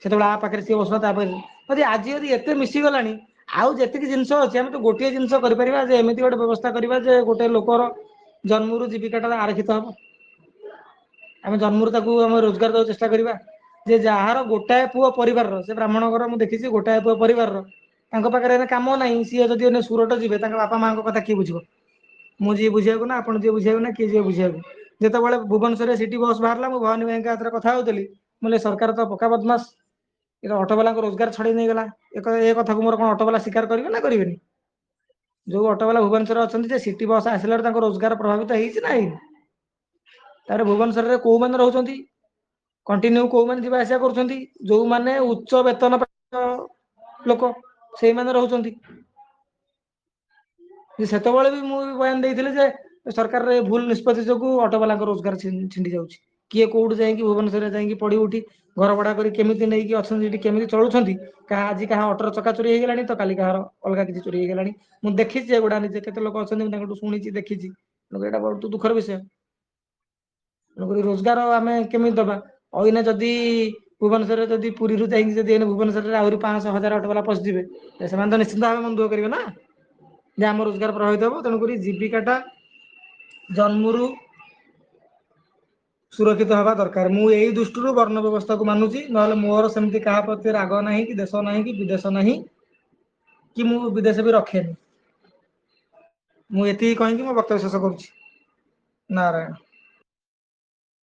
ସେତେବେଳେ ଆ ପାଖରେ ସିଏ ବସିବ ତା ପାଖରେ, ଯଦି ଆଜି ଯଦି ଏତେ ମିଶି ଗଲାଣି ଆଉ ଯେତିକି ଜିନିଷ ଅଛି ଆମେ ତ ଗୋଟିଏ ଜିନିଷ କରିପାରିବା ଯେ ଏମିତି ଗୋଟେ ବ୍ୟବସ୍ଥା କରିବା ଯେ ଗୋଟେ ଲୋକର ଜନ୍ମରୁ ଜୀବିକାଟା ଆରକ୍ଷିତ ହବ। ଆମେ ଜନ୍ମରୁ ତାକୁ ଆମେ ରୋଜଗାର ଦବାକୁ ଚେଷ୍ଟା କରିବା। ଯେ ଯାହାର ଗୋଟାଏ ପୁଅ ପରିବାରର, ସେ ବ୍ରାହ୍ମଣ ଘର ମୁଁ ଦେଖିଛି ଗୋଟାଏ ପୁଅ ପରିବାରର, ତାଙ୍କ ପାଖରେ ଏ କାମ ନାହିଁ, ସିଏ ଯଦି ସୁରଟ ଯିବେ ତାଙ୍କ ବାପା ମାଙ୍କ କଥା କିଏ ବୁଝିବ? ମୁଁ ଯିଏ ବୁଝିବାକୁ ନା ଆପଣ ଯିଏ ବୁଝିବାକୁ ନା କିଏ ଯିଏ ବୁଝିବାକୁ? ଯେତେବେଳେ ଭୁବନେଶ୍ୱରରେ ସିଟି ବସ୍ ବାହାରିଲା ମୁଁ ଭବାନୀ ଭାଇଙ୍କ ହାତରେ କଥା ହଉଥିଲି, ମୁଁ କହିଲି ସରକାର ତ ପକ୍କା ବଦମାସ, ଏ ଅଟୋବାଲାଙ୍କ ରୋଜଗାର ଛଡେଇ ନେଇଗଲା। ଏ କଥାକୁ ମୋର କଣ ଅଟୋବାଲା ସ୍ୱୀକାର କରିବେ ନା କରିବେନି? ଯୋଉ ଅଟୋବାଲା ଭୁବନେଶ୍ୱରରେ ଅଛନ୍ତି ଯେ ସିଟି ବସ୍ ଆସିଲାରୁ ତାଙ୍କ ରୋଜଗାର ପ୍ରଭାବିତ ହେଇଛି ନା ହେଇନି? ତାପରେ ଭୁବନେଶ୍ୱରରେ କୋଉମାନେ ରହୁଛନ୍ତି, କଣ୍ଟିନ୍ୟୁ କୋଉମାନେ ଯିବା ଆସିବା କରୁଛନ୍ତି, ଯୋଉମାନେ ଉଚ୍ଚ ବେତନ ଲୋକ ସେଇମାନେ ରହୁଛନ୍ତି। ସେତେବେଳେ ବି ମୁଁ ବୟାନ ଦେଇଥିଲି ଯେ ସରକାରର ଏ ଭୁଲ ନିଷ୍ପତ୍ତି ଯୋଗୁ ଅଟୋବାଲାଙ୍କ ରୋଜଗାର ଛିଣ୍ଡି ଯାଉଛି। କିଏ କୋଉଠି ଯାଇକି ଭୁବନେଶ୍ୱରରେ ଯାଇକି ପଡି ଉଠି ଘର ଭଡା କରି କେମିତି ନେଇକି ଅଛନ୍ତି ଏଠି କେମିତି ଚଳୁଛନ୍ତି, କାହା ଆଜି କାହା ଅଟୋର ଚକା ଚୋରି ହେଇଗଲାଣି ତ କାଲି କାହାର ଅଲଗା କିଛି ଚୋରି ହେଇଗଲାଣି। ମୁଁ ଦେଖିଛି ଏଗୁଡା, ନିଜେ କେତେ ଲୋକ ଅଛନ୍ତି ମୁଁ ତାଙ୍କଠୁ ଶୁଣିଛି ଦେଖିଛି, ଏଇଟା ବହୁତ ଦୁଃଖର ବିଷୟ। ତେଣୁକରି ରୋଜଗାର ଆମେ କେମିତି ଦବା? ଅଇନା ଯଦି ଭୁବନେଶ୍ୱରରେ ଯଦି ପୁରୀରୁ ଯାଇକି ଯଦି ଭୁବନେଶ୍ୱରରେ ଆହୁରି 500,000 ଅଟୋବାଲା ପଶିଯିବେ, ସେମାନେ ତ ନିଶ୍ଚିନ୍ତ ଭାବେ ମନ ଦୁଃଖ କରିବେ ନା, ଯେ ଆମ ରୋଜଗାର ପ୍ରଭାବିତ ହବ। ତେଣୁକରି ଜୀବିକାଟା ଜନ୍ମରୁ ସୁରକ୍ଷିତ ହେବା ଦରକାର। ମୁଁ ଏଇ ଦୃଷ୍ଟିରୁ ବର୍ଣ୍ଣ ବ୍ୟବସ୍ଥାକୁ ମାନୁଛି, ନହେଲେ ମୋର ସେମିତି କାହା ପ୍ରତି ରାଗ ନାହିଁ କି ଦେଶ ନାହିଁ କି ବିଦେଶ ନାହିଁ, କି ମୁଁ ବିଦେଶ ବି ରଖେନି। ମୁଁ ଏତିକି କହିକି ମୋ ବକ୍ତବ୍ୟ ଶେଷ କରୁଛି। ନାରାୟଣ।